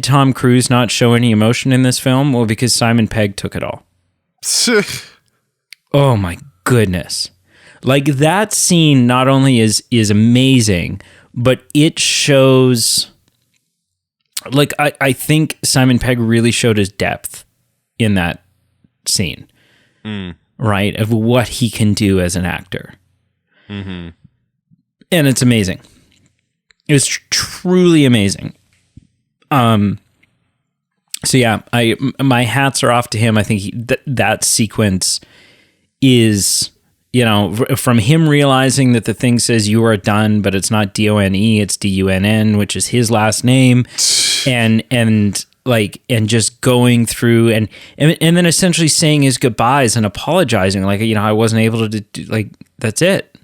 Tom Cruise not show any emotion in this film? Well, because Simon Pegg took it all. Oh my goodness. Like that scene not only is amazing, but it shows like I think Simon Pegg really showed his depth in that scene. Right? Of what he can do as an actor. Mm-hmm. And it's amazing. It's truly amazing. So yeah, my hats are off to him. I think that sequence is, you know, from him realizing that the thing says you are done, but it's not DONE, it's DUNN, which is his last name, and just going through and then essentially saying his goodbyes and apologizing, like, you know, I wasn't able to do, like, that's it,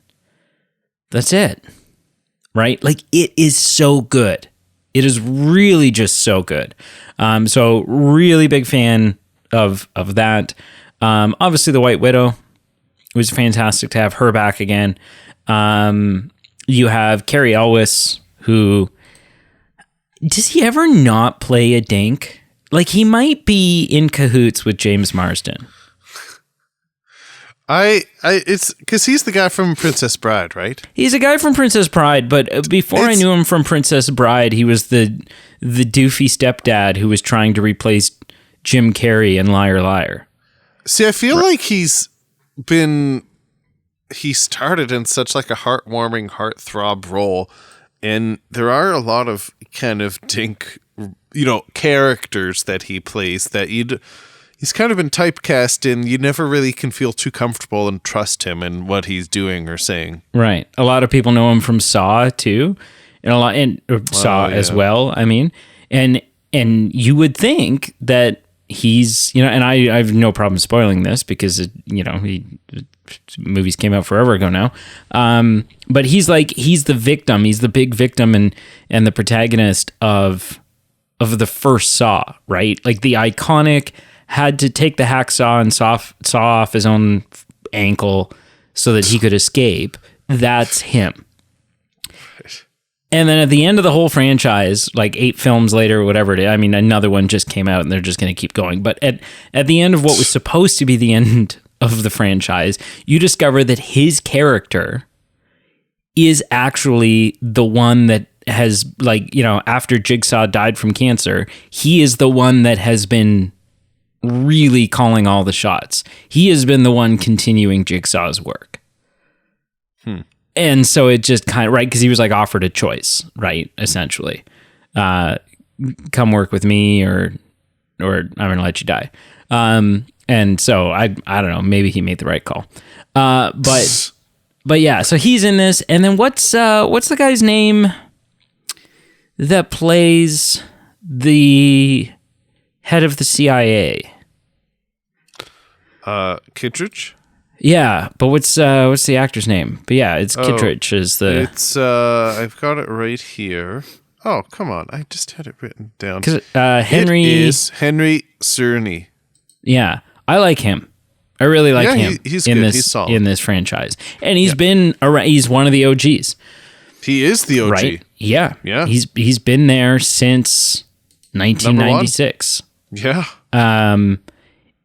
right? Like, it is so good. It is really just so good. So really big fan of that. Obviously the White Widow, it was fantastic to have her back again. You have Cary Elwes, who, does he ever not play a dink? Like, he might be in cahoots with James Marsden. It's because he's the guy from Princess Bride, right? He's a guy from Princess Bride, but before I knew him from Princess Bride, he was the doofy stepdad who was trying to replace Jim Carrey in Liar Liar. See, I feel like he started in such like a heartwarming, heartthrob role, and there are a lot of kind of dink, you know, characters that he plays that he's kind of been typecast in. You never really can feel too comfortable and trust him in what he's doing or saying. Right. A lot of people know him from Saw too, and Saw as well. I mean, and you would think that he's, you know, and I have no problem spoiling this because movies came out forever ago now. But he's the victim. He's the big victim and the protagonist of the first Saw, right? Like the iconic, had to take the hacksaw and saw off his own ankle so that he could escape. That's him. And then at the end of the whole franchise, like 8 films later or whatever it is, I mean, another one just came out and they're just going to keep going. But at the end of what was supposed to be the end of the franchise, you discover that his character is actually the one that has, like, you know, after Jigsaw died from cancer, he is the one that has been really calling all the shots. He has been the one continuing Jigsaw's work. And so it just kind of, right, because he was like offered a choice, right, essentially. Come work with me or I'm going to let you die. And so I don't know, maybe he made the right call. But yeah, so he's in this. And then what's the guy's name that plays the head of the CIA? Kittredge? Yeah, but what's the actor's name? But yeah, it's Kittredge is the... It's, I've got it right here. Oh, come on. I just had it written down. Henry... It is Henry Czerny. Yeah, I like him. I really like him. He's in good. This, he's solid. in this franchise. And he's been around, he's one of the OGs. He is the OG. Right? Yeah. Yeah. He's been there since 1996. Yeah.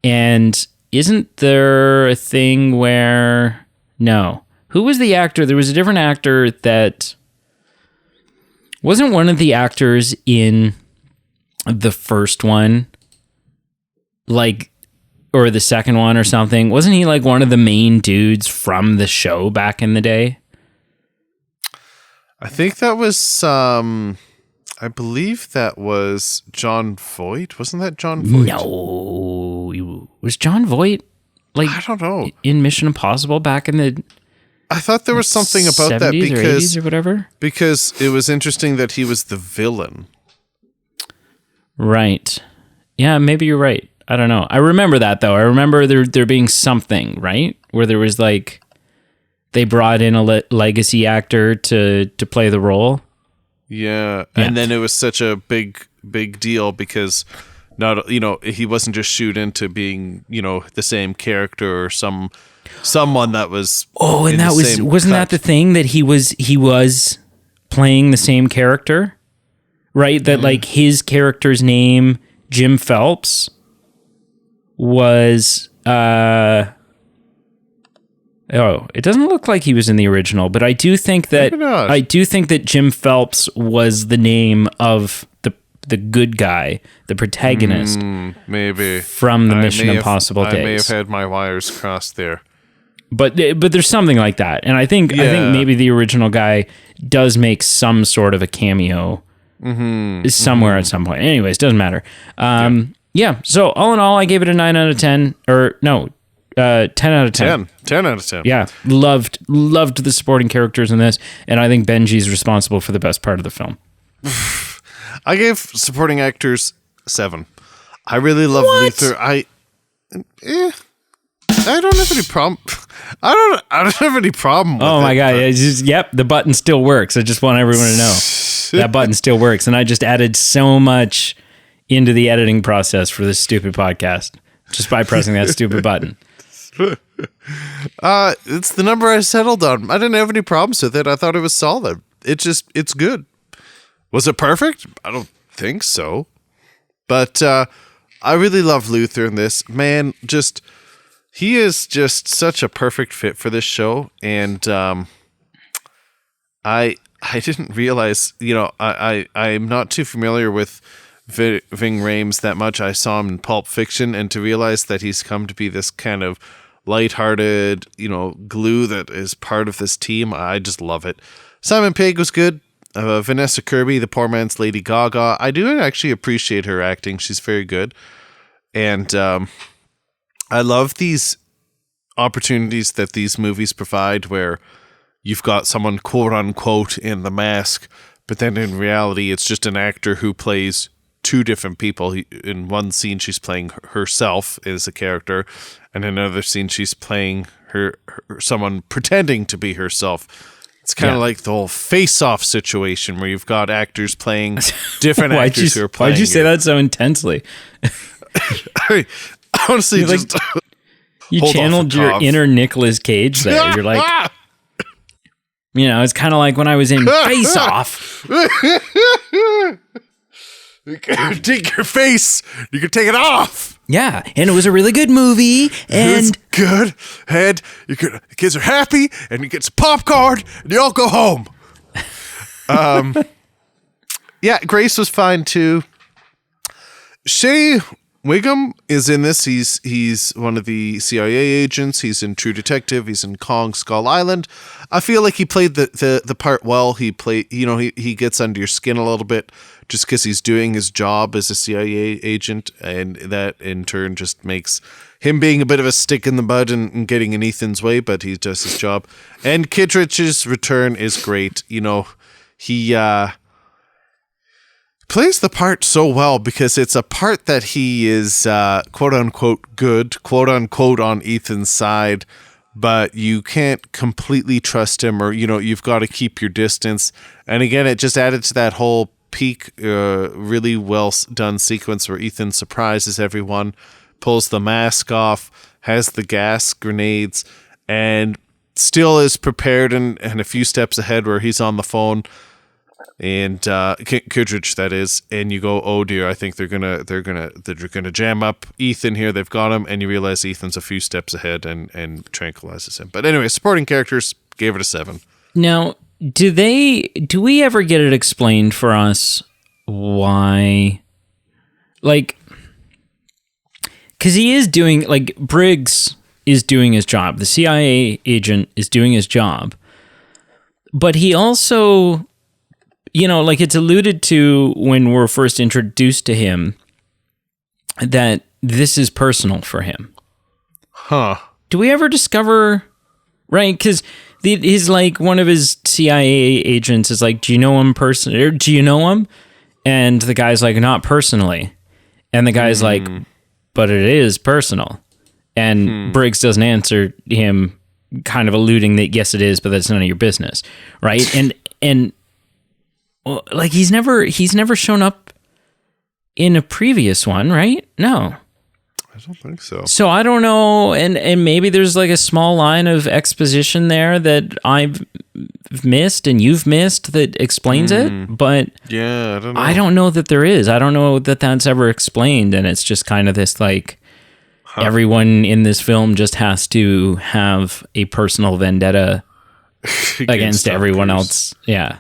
And isn't there a thing where... No. Who was the actor? There was a different actor that... Wasn't one of the actors in the first one, like, or the second one or something? Wasn't he like one of the main dudes from the show back in the day? I think that was... I believe that was John Voight. Wasn't that John Voight? No. Was John Voight, like, I don't know, in Mission Impossible back in the... I thought there was something about that because... or 80s or whatever? Because it was interesting that he was the villain. Right. Yeah, maybe you're right. I don't know. I remember that, though. I remember there being something, right? Where there was, like... They brought in a legacy actor to play the role. Yeah, and then it was such a big deal because not, he wasn't just shoot into being, the same character or someone that was. Oh, and that wasn't that the thing that he was playing the same character, right? That like his character's name, Jim Phelps, was it doesn't look like he was in the original, but I do think that Jim Phelps was the name of the good guy, the protagonist, maybe from the Mission Impossible days. I may have had my wires crossed there, but there's something like that, and I think maybe the original guy does make some sort of a cameo somewhere at some point. Anyways, doesn't matter. Yeah. So all in all, I gave it a 9 out of 10, or no. 10 out of 10. 10 out of 10. Yeah. Loved the supporting characters in this. And I think Benji's responsible for the best part of the film. I gave supporting actors 7. I really love Luther. I don't have any problem. I don't have any problem with it. Oh my God. It's just, the button still works. I just want everyone to know that button still works. And I just added so much into the editing process for this stupid podcast just by pressing that stupid button. It's the number I settled on. I didn't have any problems with it. I thought it was solid. It's good. Was it perfect? I don't think so. But I really love Luther in this. Man, he is just such a perfect fit for this show. And I didn't realize, I'm not too familiar with Ving Rhames that much. I saw him in Pulp Fiction, and to realize that he's come to be this kind of lighthearted, glue that is part of this team, I just love it. Simon Pegg was good. Vanessa Kirby, the poor man's Lady Gaga. I do actually appreciate her acting. She's very good. And I love these opportunities that these movies provide where you've got someone quote unquote in the mask, but then in reality it's just an actor who plays two different people. In one scene she's playing herself as a character, and in another scene she's playing her someone pretending to be herself. It's kind of like the whole Face-Off situation where you've got actors playing different actors who are playing. Why'd you say that so intensely? Honestly, you channeled your inner Nicolas Cage there. You're like, it's kind of like when I was in Face-Off. You can take your face. You can take it off. Yeah, and it was a really good movie. And it's good. And the kids are happy, and you get some popcorn, and you all go home. Yeah, Grace was fine too. Shea Wiggum is in this. He's one of the CIA agents. He's in True Detective. He's in Kong Skull Island. I feel like he played the part well. He gets under your skin a little bit just because he's doing his job as a CIA agent, and that in turn just makes him being a bit of a stick in the mud and getting in Ethan's way, but he does his job. And Kittredge's return is great. He plays the part so well because it's a part that he is quote unquote good, quote unquote on Ethan's side, but you can't completely trust him, or you've got to keep your distance. And again, it just added to that whole peak really well done sequence where Ethan surprises everyone, pulls the mask off, has the gas grenades, and still is prepared and a few steps ahead where he's on the phone. And Kittredge, that is, and you go, oh dear, I think they're gonna jam up Ethan here. They've got him, and you realize Ethan's a few steps ahead and tranquilizes him. But anyway, supporting characters, gave it a 7. Now, do we ever get it explained for us why? Like, because he is doing, like, Briggs is doing his job. The CIA agent is doing his job, but he also, like it's alluded to when we're first introduced to him, that this is personal for him. Huh. Do we ever discover, right? Because he's like, one of his CIA agents is like, do you know him personally? Or do you know him? And the guy's like, not personally. And the guy's like, but it is personal. And Briggs doesn't answer him, kind of alluding that, yes, it is, but that's none of your business. Right. And like, he's never shown up in a previous one, right? No. I don't think so. So I don't know, and maybe there's like a small line of exposition there that I've missed and you've missed that explains it, but yeah, I don't know. I don't know that there is. I don't know that that's ever explained, and it's just kind of this like everyone in this film just has to have a personal vendetta against everyone else. Yeah.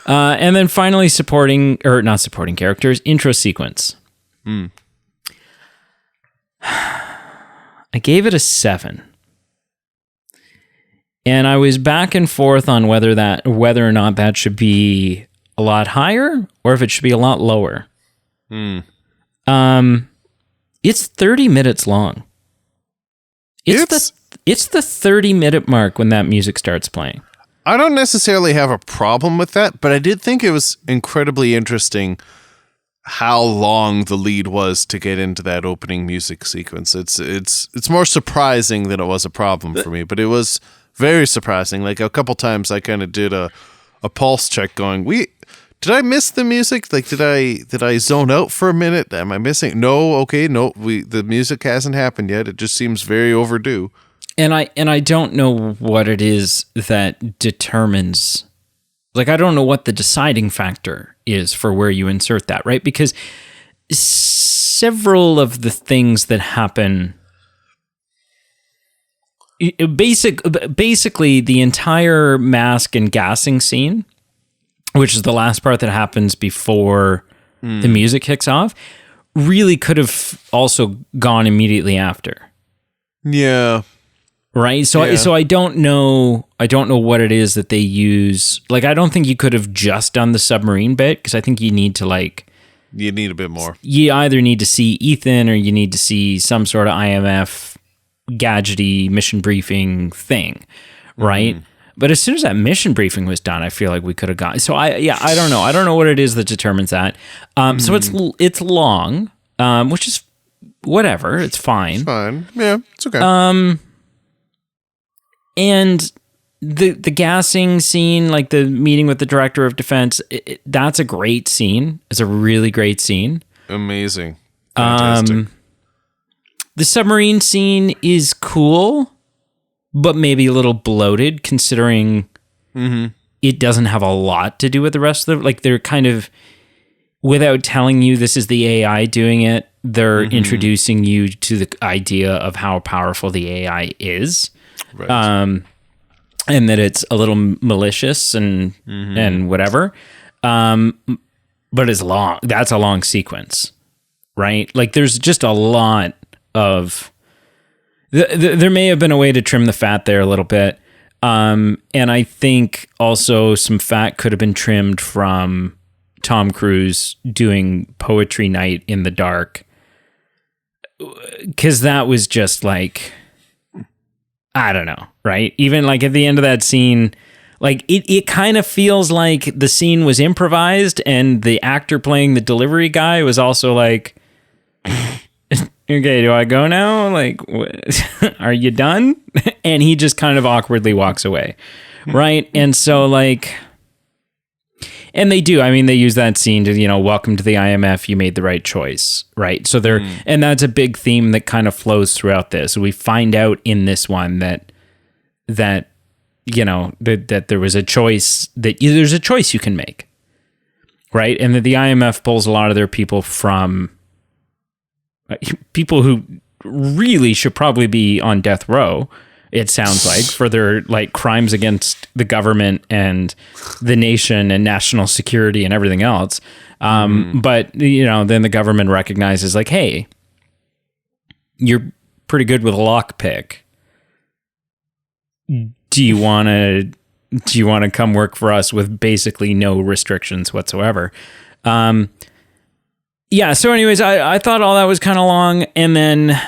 And then finally, not supporting characters, intro sequence. I gave it a 7. And I was back and forth on whether or not that should be a lot higher or if it should be a lot lower. It's 30 minutes long. It's the 30-minute mark when that music starts playing. I don't necessarily have a problem with that, but I did think it was incredibly interesting how long the lead was to get into that opening music sequence. It's more surprising than it was a problem for me, but it was very surprising. Like a couple times I kind of did a pulse check going, did I miss the music? Like, did I zone out for a minute? Am I missing? No. Okay. No, the music hasn't happened yet. It just seems very overdue. And I don't know what it is that determines, like, I don't know what the deciding factor is for where you insert that, right? Because several of the things that happen, basically the entire mask and gassing scene, which is the last part that happens before the music kicks off, really could have also gone immediately after. Yeah. Right. So I don't know what it is that they use. Like, I don't think you could have just done the submarine bit, because I think you need a bit more. You either need to see Ethan or you need to see some sort of IMF gadgety mission briefing thing. Right. But as soon as that mission briefing was done, I feel like we could have gone. So I don't know. I don't know what it is that determines that. So it's long, which is whatever. It's fine. It's fine. Yeah, it's okay. And the gassing scene, like the meeting with the director of defense, that's a great scene. It's a really great scene. Amazing. Fantastic. The submarine scene is cool, but maybe a little bloated, considering it doesn't have a lot to do with the rest of like, they're kind of, without telling you this is the AI doing it, they're introducing you to the idea of how powerful the AI is. Right. And that it's a little malicious and whatever. But it's long. That's a long sequence, right? Like, there's just a lot of... there may have been a way to trim the fat there a little bit. And I think also some fat could have been trimmed from Tom Cruise doing poetry night in the dark. Because that was just like... I don't know, right? Even like at the end of that scene, like it kind of feels like the scene was improvised, and the actor playing the delivery guy was also like, okay, do I go now? Like, are you done? And he just kind of awkwardly walks away, right? And so like... And they do. I mean, they use that scene to, welcome to the IMF. You made the right choice, right? So and that's a big theme that kind of flows throughout this. We find out in this one that there was a choice, there's a choice you can make, right? And that the IMF pulls a lot of their people from people who really should probably be on death row. It sounds like, for their like crimes against the government and the nation and national security and everything else. But then the government recognizes like, hey, you're pretty good with a lockpick. Do you want to come work for us with basically no restrictions whatsoever? Yeah. So anyways, I thought all that was kind of long, and then.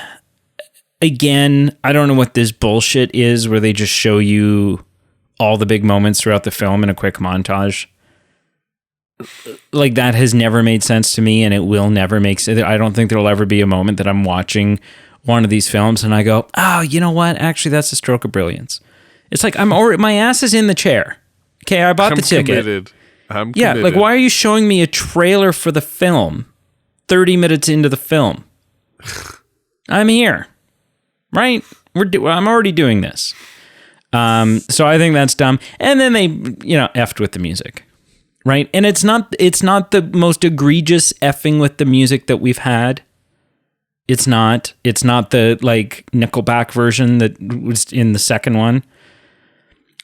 Again, I don't know what this bullshit is where they just show you all the big moments throughout the film in a quick montage. Like, that has never made sense to me, and it will never make sense. I don't think there'll ever be a moment that I'm watching one of these films and I go, oh, you know what? Actually, that's a stroke of brilliance. It's like my ass is in the chair. Okay, I bought the ticket. Committed. I'm Yeah, committed. like why are you showing me a trailer for the film 30 minutes into the film? I'm here. Right? I'm already doing this. So I think that's dumb. And then they, effed with the music. Right? And it's not the most egregious effing with the music that we've had. It's not the like Nickelback version that was in the second one.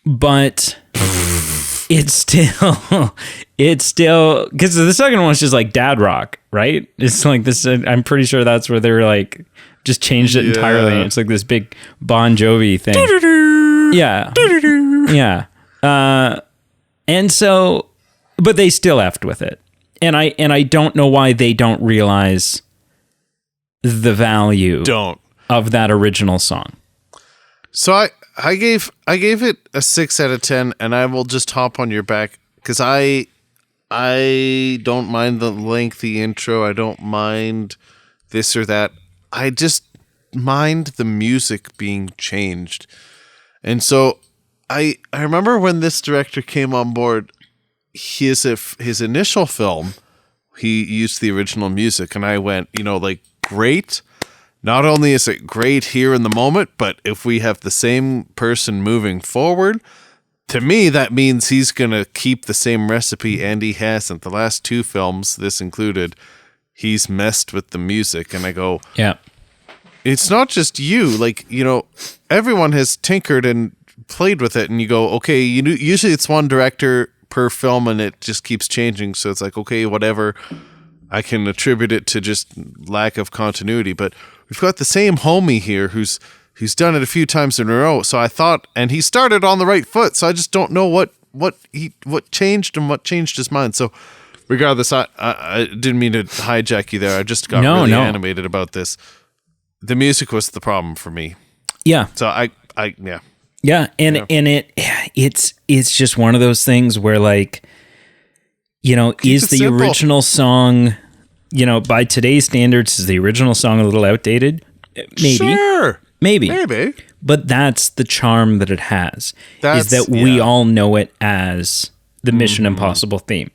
But it's still because the second one's just like dad rock, right? It's like this. I'm pretty sure that's where they were like just changed it entirely. It's like this big Bon Jovi thing. Yeah, yeah. And so, but they still effed with it, and I don't know why they don't realize the value of that original song. So I gave it a 6 out of 10, and I will just hop on your back because I don't mind the lengthy intro. I don't mind this or that. I just mind the music being changed. And so I remember when this director came on board, his initial film, he used the original music, and I went, great. Not only is it great here in the moment, but if we have the same person moving forward, to me, that means he's going to keep the same recipe, and he hasn't. The last 2 films, this included, he's messed with the music. And I go, yeah, it's not just you. Like, everyone has tinkered and played with it, and you go, okay, usually it's one director per film, and it just keeps changing. So it's like, okay, whatever. I can attribute it to just lack of continuity, but we've got the same homie here who's done it a few times in a row. So I thought, and he started on the right foot. So I just don't know what changed and what changed his mind. So regardless, I didn't mean to hijack you there. I just got really animated about this. The music was the problem for me. Yeah. So Yeah, and it's just one of those things where like, is the simple. original song, by today's standards, is the original song a little outdated? Maybe. Sure. Maybe. But that's the charm that it has. Is that Yeah. we all know it as the Mission Impossible theme.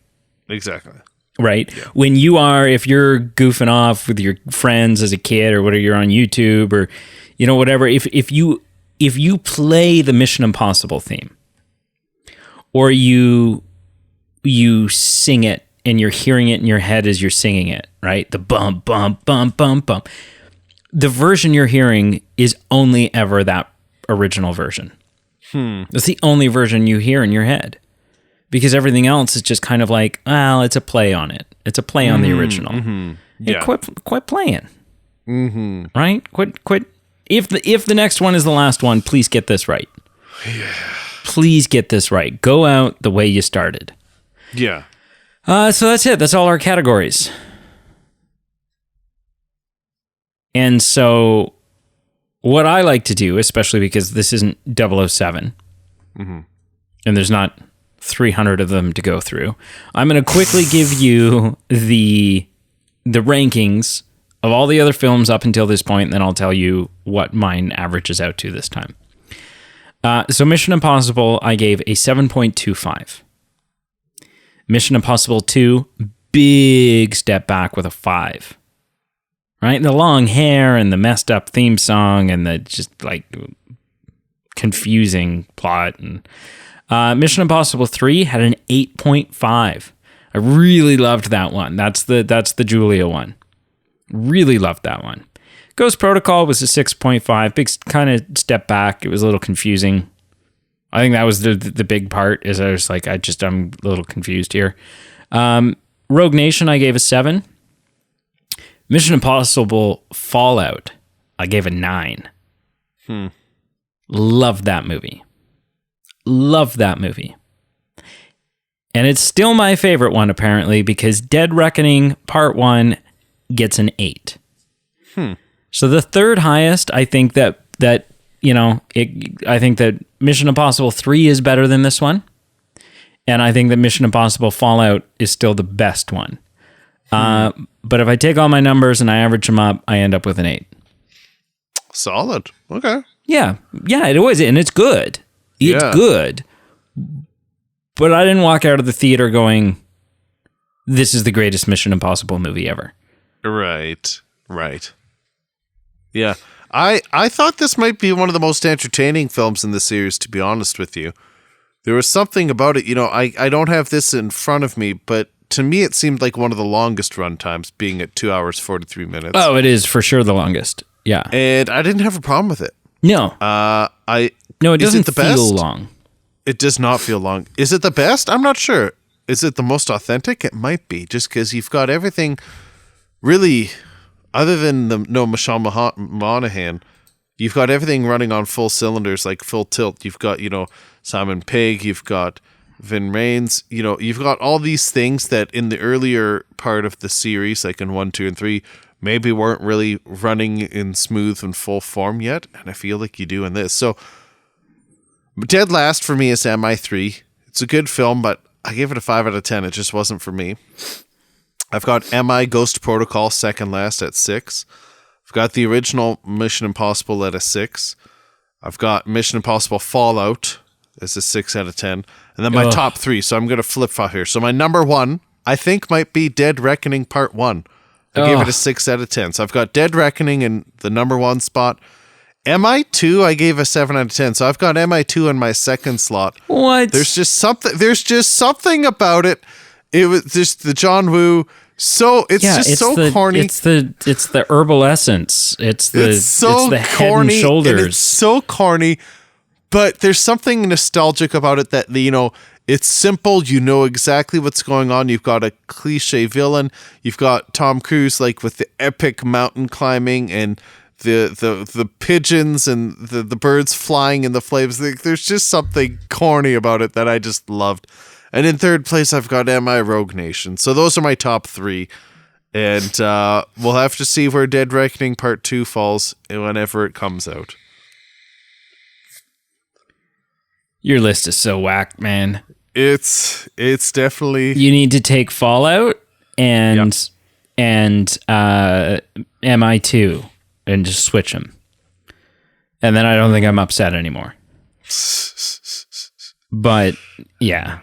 Exactly. Right? Yeah. When if you're goofing off with your friends as a kid or whether you're on YouTube or, whatever, if you play the Mission Impossible theme or you sing it and you're hearing it in your head as you're singing it, right? The bump, bump, bump, bump, bump. The version you're hearing is only ever that original version. That's the only version you hear in your head because everything else is just kind of like, well, it's a play on it. It's a play on the original. Yeah. Quit playing. Right? Quit. If the next one is the last one, please get this right. Yeah. Please get this right. Go out the way you started. Yeah. So that's it. That's all our categories. And so what I like to do, especially because this isn't 007, and there's not 300 of them to go through, I'm going to quickly give you the rankings of all the other films up until this point, and then I'll tell you what mine averages out to this time. So Mission Impossible, I gave a 7.25. Mission Impossible 2, big step back with a 5. Right? The long hair and the messed up theme song and the just like confusing plot. And Mission Impossible 3 had an 8.5. I really loved that one. That's the Julia one. Really loved that one. Ghost Protocol was a 6.5. Big kind of step back. It was a little confusing. I think that was the big part is I was like, I'm a little confused here. Rogue Nation, I gave a 7. Mission Impossible Fallout, I gave a 9. Loved that movie. Loved that movie. And it's still my favorite one, apparently, because Dead Reckoning Part 1 gets an 8. So the third highest, I think I think that Mission Impossible 3 is better than this one. And I think that Mission Impossible Fallout is still the best one. But if I take all my numbers and I average them up, I end up with an 8. Solid. Okay. Yeah, it was. And it's good. It's good. but I didn't walk out of the theater going, this is the greatest Mission Impossible movie ever. Right. Yeah. I thought this might be one of the most entertaining films in the series, to be honest with you. There was something about it, I don't have this in front of me, but to me it seemed like one of the longest run times, being at 2 hours, 43 minutes. Oh, it is for sure the longest. Yeah. And I didn't have a problem with it. No. No, it doesn't feel long. It does not feel long. Is it the best? I'm not sure. Is it the most authentic? It might be, just because you've got everything really, other than Michelle Monaghan, you've got everything running on full cylinders, like full tilt. You've got, Simon Pegg, you've got Vin Rames, you've got all these things that in the earlier part of the series, like in 1, 2, and 3, maybe weren't really running in smooth and full form yet, and I feel like you do in this. So, dead last for me is MI3. It's a good film, but I gave it a 5 out of 10. It just wasn't for me. I've got MI Ghost Protocol second last at 6. I've got the original Mission Impossible at a 6. I've got Mission Impossible Fallout as a 6 out of 10. And then my top 3, so I'm going to flip-flop here. So my number 1, I think, might be Dead Reckoning Part 1. I gave it a 6 out of 10. So I've got Dead Reckoning in the number 1 spot. MI2, I gave a 7 out of 10. So I've got MI2 in my second slot. What? There's just something about it. It was just the John Woo. So it's corny. It's the herbal essence. It's the head and shoulders. And it's so corny, but there's something nostalgic about it that it's simple. You know exactly what's going on. You've got a cliche villain. You've got Tom Cruise with the epic mountain climbing and the pigeons and the birds flying in the flames. There's just something corny about it that I just loved. And in third place, I've got MI Rogue Nation. So those are my top 3. And we'll have to see where Dead Reckoning Part 2 falls whenever it comes out. Your list is so whack, man. It's definitely... You need to take Fallout and MI2 and just switch them. And then I don't think I'm upset anymore. But, yeah.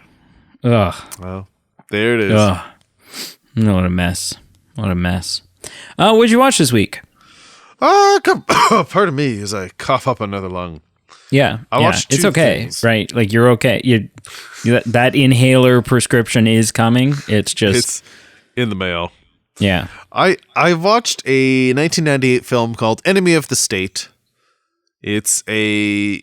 Ugh. Well, there it is. Ugh. What a mess. What a mess. What'd you watch this week? Pardon me as I cough up another lung. Yeah. I watched It's two okay, things. right? Like, you're okay. That inhaler prescription is coming. It's It's in the mail. Yeah. I watched a 1998 film called Enemy of the State. It's I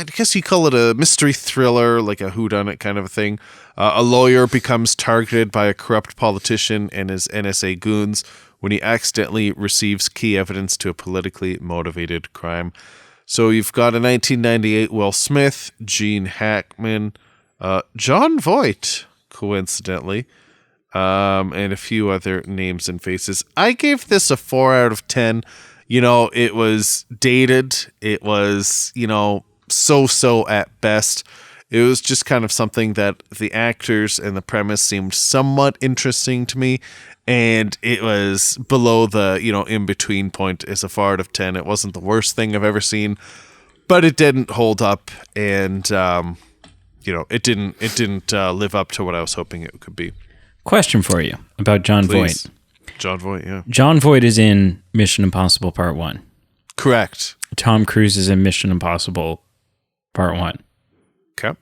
guess you call it a mystery thriller, like a whodunit kind of a thing. A lawyer becomes targeted by a corrupt politician and his NSA goons when he accidentally receives key evidence to a politically motivated crime. So you've got a 1998 Will Smith, Gene Hackman, John Voight, coincidentally, and a few other names and faces. I gave this a 4 out of 10. It was dated. It was, so-so at best. It was just kind of something that the actors and the premise seemed somewhat interesting to me. And it was below the, in-between point as a 4 out of 10. It wasn't the worst thing I've ever seen, but it didn't hold up. And, it didn't live up to what I was hoping it could be. Question for you about John Voight. John Voight, yeah. John Voight is in Mission Impossible Part 1. Correct. Tom Cruise is in Mission Impossible Part 1. Okay.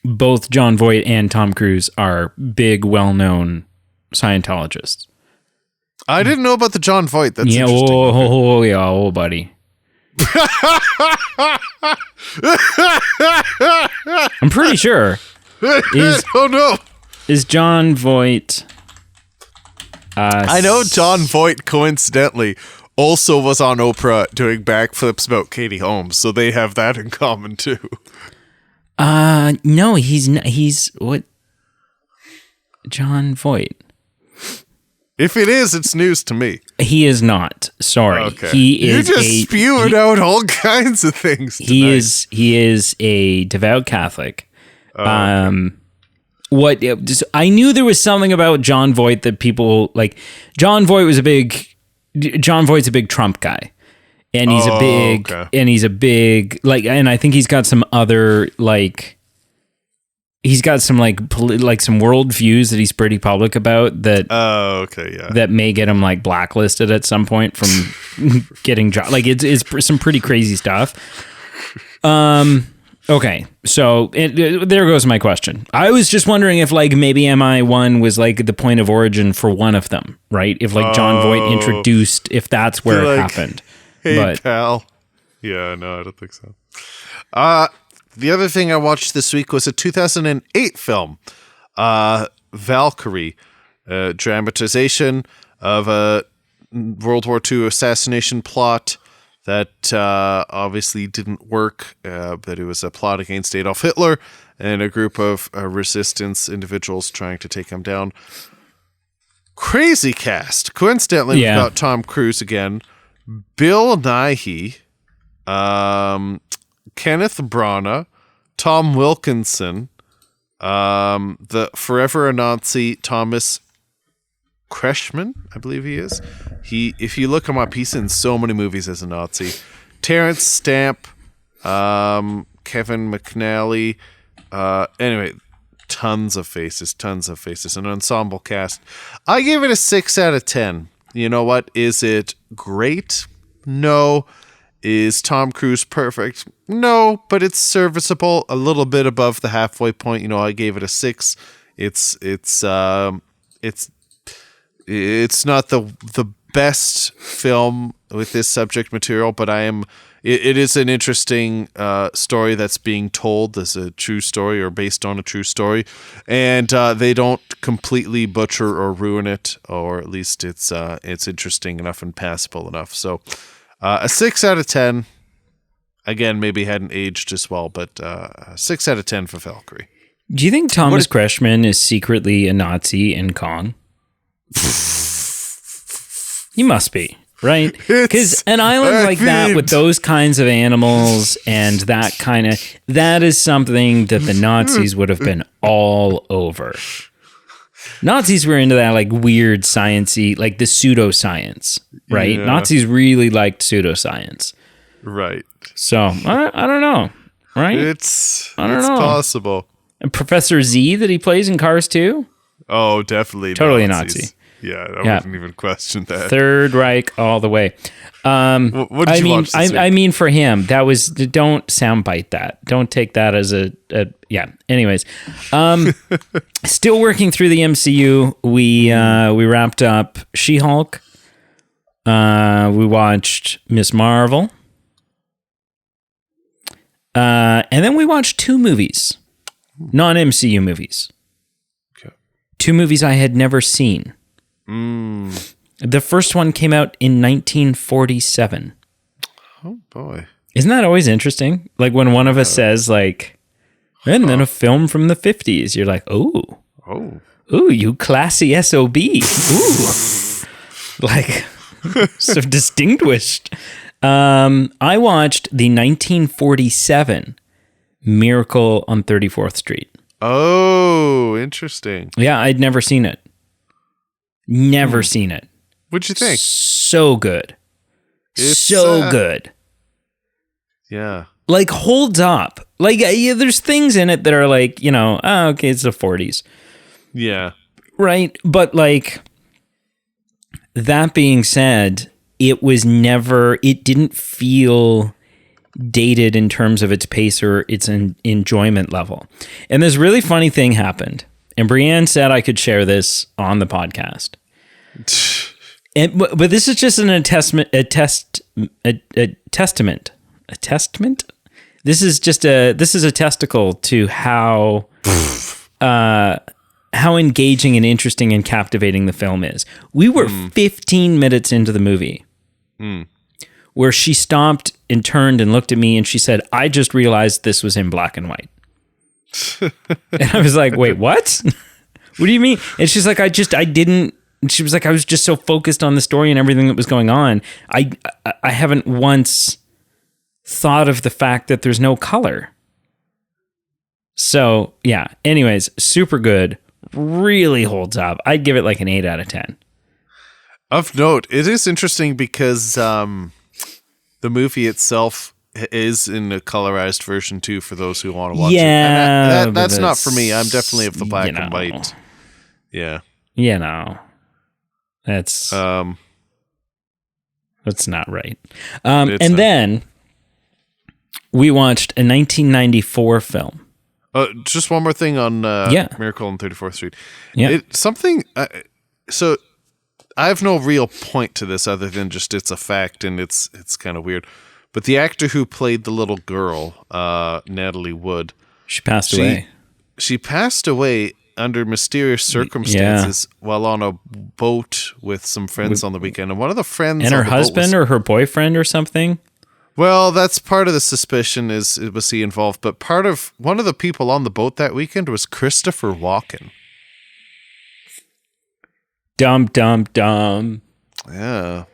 Both John Voight and Tom Cruise are big, well-known Scientologists. I didn't know about the John Voight. That's interesting. Oh, buddy. I'm pretty sure. Oh, no. Is John Voight... I know John Voight, coincidentally, also was on Oprah doing backflips about Katie Holmes, so they have that in common too. No, he's not. He's what? John Voight. If it is, it's news to me. He is not. Sorry. Okay. He is. You're just spewing out all kinds of things tonight. He is a devout Catholic. I knew there was something about John Voight that people like. John Voight's a big Trump guy, and he's and I think he's got some other he's got some like some world views that he's pretty public about that. Oh, okay, yeah. That may get him like blacklisted at some point from getting like it's some pretty crazy stuff. Okay, so there goes my question. I was just wondering if like maybe MI1 was like the point of origin for one of them, right? If like John Voight introduced, if that's where it happened. Hey, pal. Yeah, no, I don't think so. The other thing I watched this week was a 2008 film, Valkyrie, a dramatization of a World War II assassination plot that obviously didn't work, but it was a plot against Adolf Hitler and a group of resistance individuals trying to take him down. Crazy cast. Coincidentally, we've got Tom Cruise again, Bill Nighy, Kenneth Branagh, Tom Wilkinson, the forever a Nazi Thomas Kretschmann, I believe he is. If you look him up, he's in so many movies as a Nazi. Terrence Stamp, Kevin McNally. Anyway, tons of faces. An ensemble cast. I gave it a 6 out of 10. You know what? Is it great? No. Is Tom Cruise perfect? No, but it's serviceable. A little bit above the halfway point. You know, I gave it a 6. It's not the best film with this subject material, but it is an interesting story that's being told as a true story or based on a true story, and they don't completely butcher or ruin it, or at least it's interesting enough and passable enough. So a 6 out of 10. Again, maybe hadn't aged as well, but 6 out of 10 for Valkyrie. Do you think Thomas Kretschmann is secretly a Nazi in Kong? He must be, right? Because an island like that with those kinds of animals and that is something that the Nazis would have been all over. Nazis were into that like weird sciencey, like the pseudoscience, right? Yeah. Nazis really liked pseudoscience. Right. So, I don't know, right? It's possible. And Professor Z that he plays in Cars 2? Oh, definitely. Totally Nazis. a Nazi. Yeah, I wouldn't even question that. Third Reich all the way. What did you watch this week? I mean, for him, that was, don't soundbite that. Don't take that as yeah. Anyways, still working through the MCU. We wrapped up She-Hulk. We watched Miss Marvel. And then we watched 2 movies, non-MCU movies. Okay. 2 movies I had never seen. The first one came out in 1947. Oh boy. Isn't that always interesting? Like when one of us says like, and then a film from the 50s, you're like, ooh, you classy SOB. Ooh, like so distinguished. I watched the 1947 Miracle on 34th Street. Oh, interesting. Yeah, I'd never seen it. Never seen it. What'd you think? So good. It's good. Yeah. Like holds up. Like there's things in it that are like, okay, it's the 40s. Yeah. Right? But like that being said, it didn't feel dated in terms of its pace or its enjoyment level. And this really funny thing happened. And Brienne said I could share this on the podcast. But this is just a testament. This is a testicle to how engaging and interesting and captivating the film is. We were 15 minutes into the movie where she stopped and turned and looked at me and she said, "I just realized this was in black and white." And I was like, wait, what? What do you mean? And she's like, I didn't. She was like, I was just so focused on the story and everything that was going on. I haven't once thought of the fact that there's no color. So yeah, anyways, super good. Really holds up. I'd give it like an 8 out of 10. Of note, it is interesting because the movie itself is in a colorized version too for those who want to watch Yeah, it. And that's not for me. I'm definitely of the black and white. Yeah. That's not right. Then we watched a 1994 film. Just one more thing on Miracle on 34th Street. Yeah. So I have no real point to this other than just it's a fact and it's kind of weird. But the actor who played the little girl, Natalie Wood, she passed away. She passed away under mysterious circumstances while on a boat with some friends on the weekend. And one of the friends and her husband or her boyfriend or something. Well, that's part of the suspicion was he involved. But one of the people on the boat that weekend was Christopher Walken. Dumb. Yeah.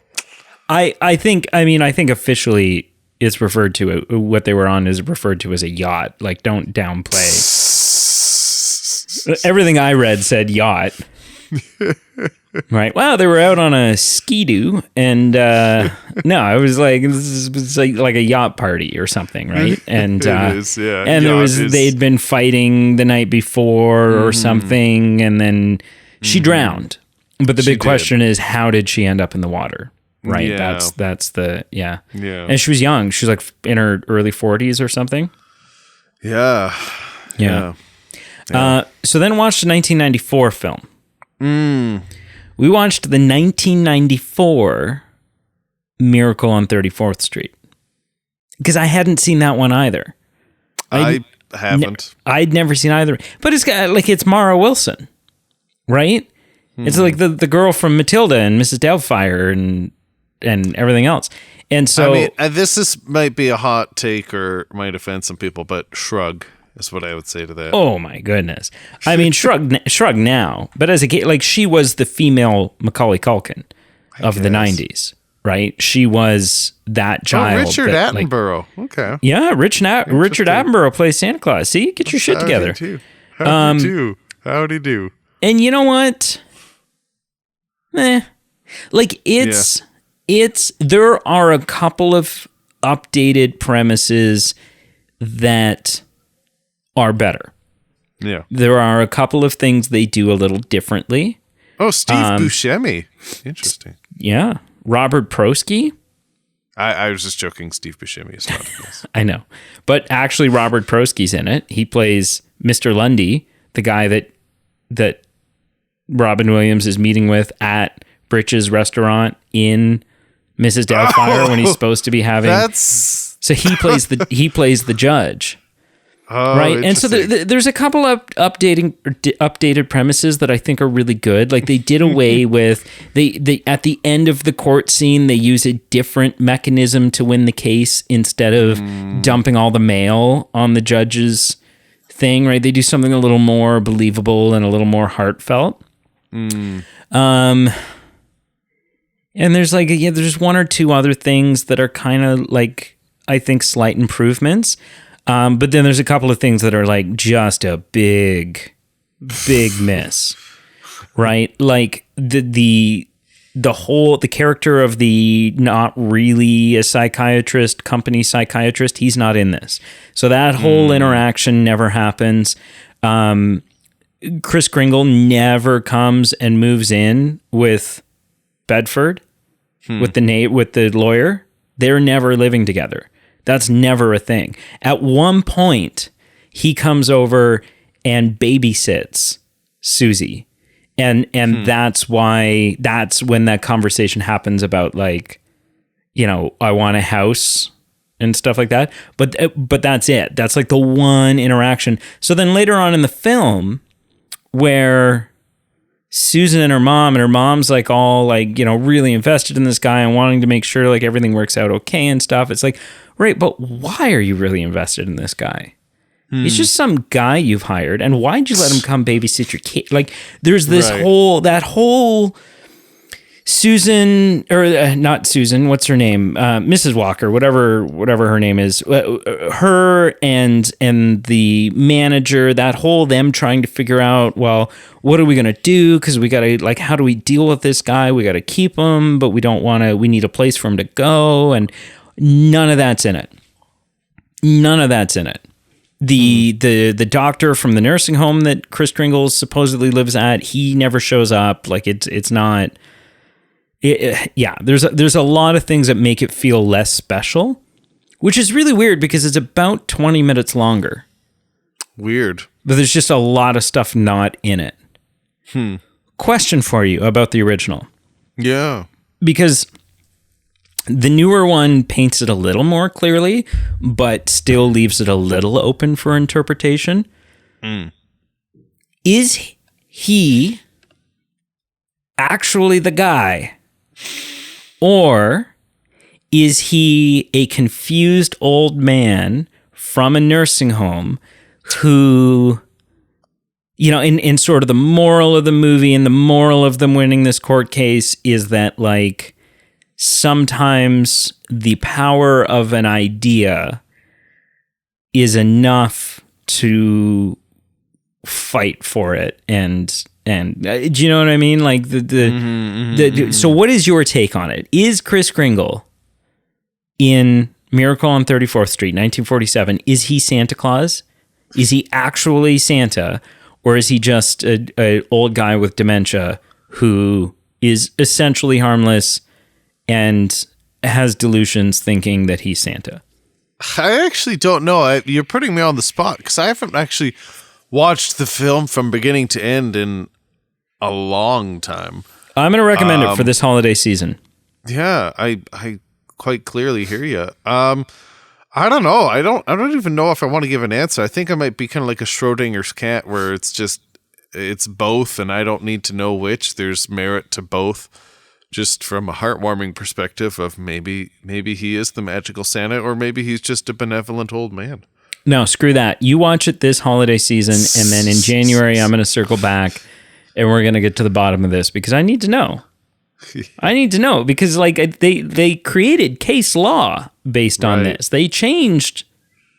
I think officially it's referred to, what they were on is referred to as a yacht. Like, don't downplay. Everything I read said yacht. Right. Wow, they were out on a ski-doo, and no, it was like like a yacht party or something, right? And it is, yeah. And they'd been fighting the night before or something, and then she drowned. But the big question is, how did she end up in the water? Right. Yeah. That's the yeah. And she was young. She was like in her early 40s or something. Yeah. So then watched a 1994 film. We watched the 1994 Miracle on 34th Street because I hadn't seen that one either. I haven't. I'd never seen either. But it's Mara Wilson, right? It's like the girl from Matilda and Mrs. Doubtfire and everything else. And so, I mean, this might be a hot take or might offend some people, but shrug is what I would say to that. Oh my goodness! I mean, shrug now, but as a kid, like, she was the female Macaulay Culkin of the '90s, right? She was that child. Oh, Richard Attenborough. Okay. Yeah, Richard Attenborough plays Santa Claus. See, get your shit together. Howdy do. And you know what? Like, there are a couple of updated premises that are better. Yeah. There are a couple of things they do a little differently. Oh, Steve Buscemi. Interesting. Yeah. Robert Prosky. I was just joking. Steve Buscemi is not in this. I know. But actually, Robert Prosky's in it. He plays Mr. Lundy, the guy that Robin Williams is meeting with at Britch's restaurant in Mrs. Doubtfire when he's supposed to be having. So he plays the judge. Oh, right. And so there's a couple of updated premises that I think are really good. Like, they did away with they at the end of the court scene, they use a different mechanism to win the case instead of dumping all the mail on the judge's thing, right? They do something a little more believable and a little more heartfelt. And there's there's one or two other things that are kind of like, I think, slight improvements. But then there's a couple of things that are like just a big miss, right? Like the character of the not really a psychiatrist, company psychiatrist, he's not in this. So that whole interaction never happens. Chris Kringle never comes and moves in with Bedford, with the lawyer. They're never living together. That's never a thing. At one point, he comes over and babysits Susie. And that's when that conversation happens about, like, you know, I want a house and stuff like that. But that's it. That's like the one interaction. So then later on in the film, where Susan and her mom's like all like, you know, really invested in this guy and wanting to make sure like everything works out okay and stuff. It's like, right, but why are you really invested in this guy? He's just some guy you've hired, and why'd you let him come babysit your kid? Like, there's this whole Susan, or not Susan, what's her name? Mrs. Walker, whatever her name is. Her and the manager, that whole them trying to figure out, well, what are we going to do? Because we got to, like, how do we deal with this guy? We got to keep him, but we don't want to, we need a place for him to go. And none of that's in it. None of that's in it. The doctor from the nursing home that Kris Kringle supposedly lives at, he never shows up. Like it's not. Yeah, there's a lot of things that make it feel less special, which is really weird because it's about 20 minutes longer. Weird. But there's just a lot of stuff not in it. Question for you about the original. Yeah. Because the newer one paints it a little more clearly, but still leaves it a little open for interpretation. Is he actually the guy? Or is he a confused old man from a nursing home who, you know, in sort of the moral of the movie and the moral of them winning this court case is that, like, sometimes the power of an idea is enough to fight for it, and do you know what I mean? Like so what is your take on it? Is Kris Kringle in Miracle on 34th Street, 1947, is he Santa Claus? Is he actually Santa, or is he just a old guy with dementia who is essentially harmless and has delusions thinking that he's Santa? I actually don't know. You're putting me on the spot because I haven't actually watched the film from beginning to end in a long time. I'm going to recommend it for this holiday season. Yeah, I quite clearly hear you. I don't know. I don't even know if I want to give an answer. I think I might be kind of like a Schrodinger's cat where it's both and I don't need to know which. There's merit to both. Just from a heartwarming perspective of maybe he is the magical Santa or maybe he's just a benevolent old man. No, screw that. You watch it this holiday season, and then in January, I'm going to circle back, and we're going to get to the bottom of this, because I need to know. I need to know, because like they created case law based on this. They changed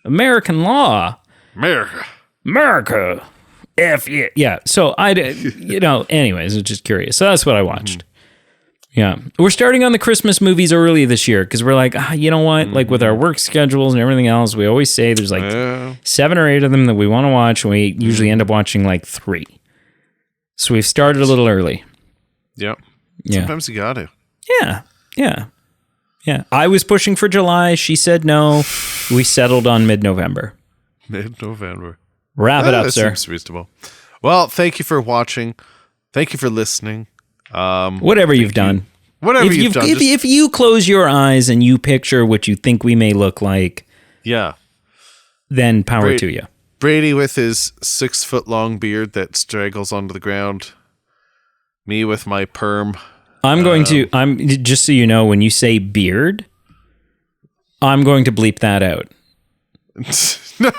American law. America. Yeah. So anyways, I was just curious. So that's what I watched. Yeah. We're starting on the Christmas movies early this year because we're like, you know what? Like with our work schedules and everything else, we always say there's like 7 or 8 of them that we want to watch, and we usually end up watching like 3. So we've started a little early. Yep. Yeah. Sometimes you got to. Yeah. I was pushing for July. She said no. We settled on mid-November. Wrap it up, sir. Seems reasonable. Well, thank you for watching. Thank you for listening. Whatever you've done. If If you close your eyes and you picture what you think we may look like, then power to you. Brady with his 6-foot-long beard that straggles onto the ground. Me with my perm. I'm just so you know, when you say beard, I'm going to bleep that out. No.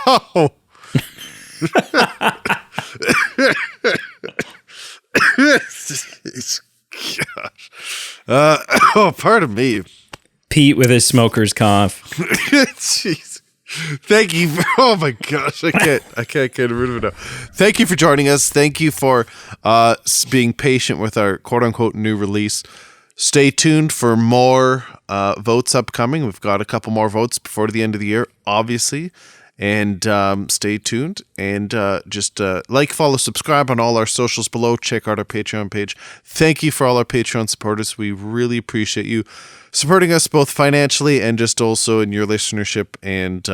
Gosh. Pardon me. Pete with his smoker's cough. Jeez. Thank you. Oh my gosh, I can't get rid of it now. Thank you for joining us. Thank you for being patient with our quote unquote new release. Stay tuned for more votes upcoming. We've got a couple more votes before the end of the year, obviously. And stay tuned and just like, follow, subscribe on all our socials below. Check out our Patreon page. Thank you for all our Patreon supporters. We really appreciate you supporting us both financially and just also in your listenership and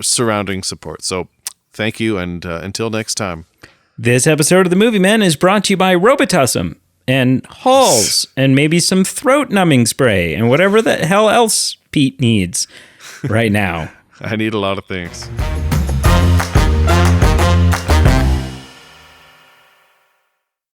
surrounding support. So thank you, and until next time. This episode of The Movie Men is brought to you by Robitussin and Halls and maybe some throat numbing spray and whatever the hell else Pete needs right now. I need a lot of things.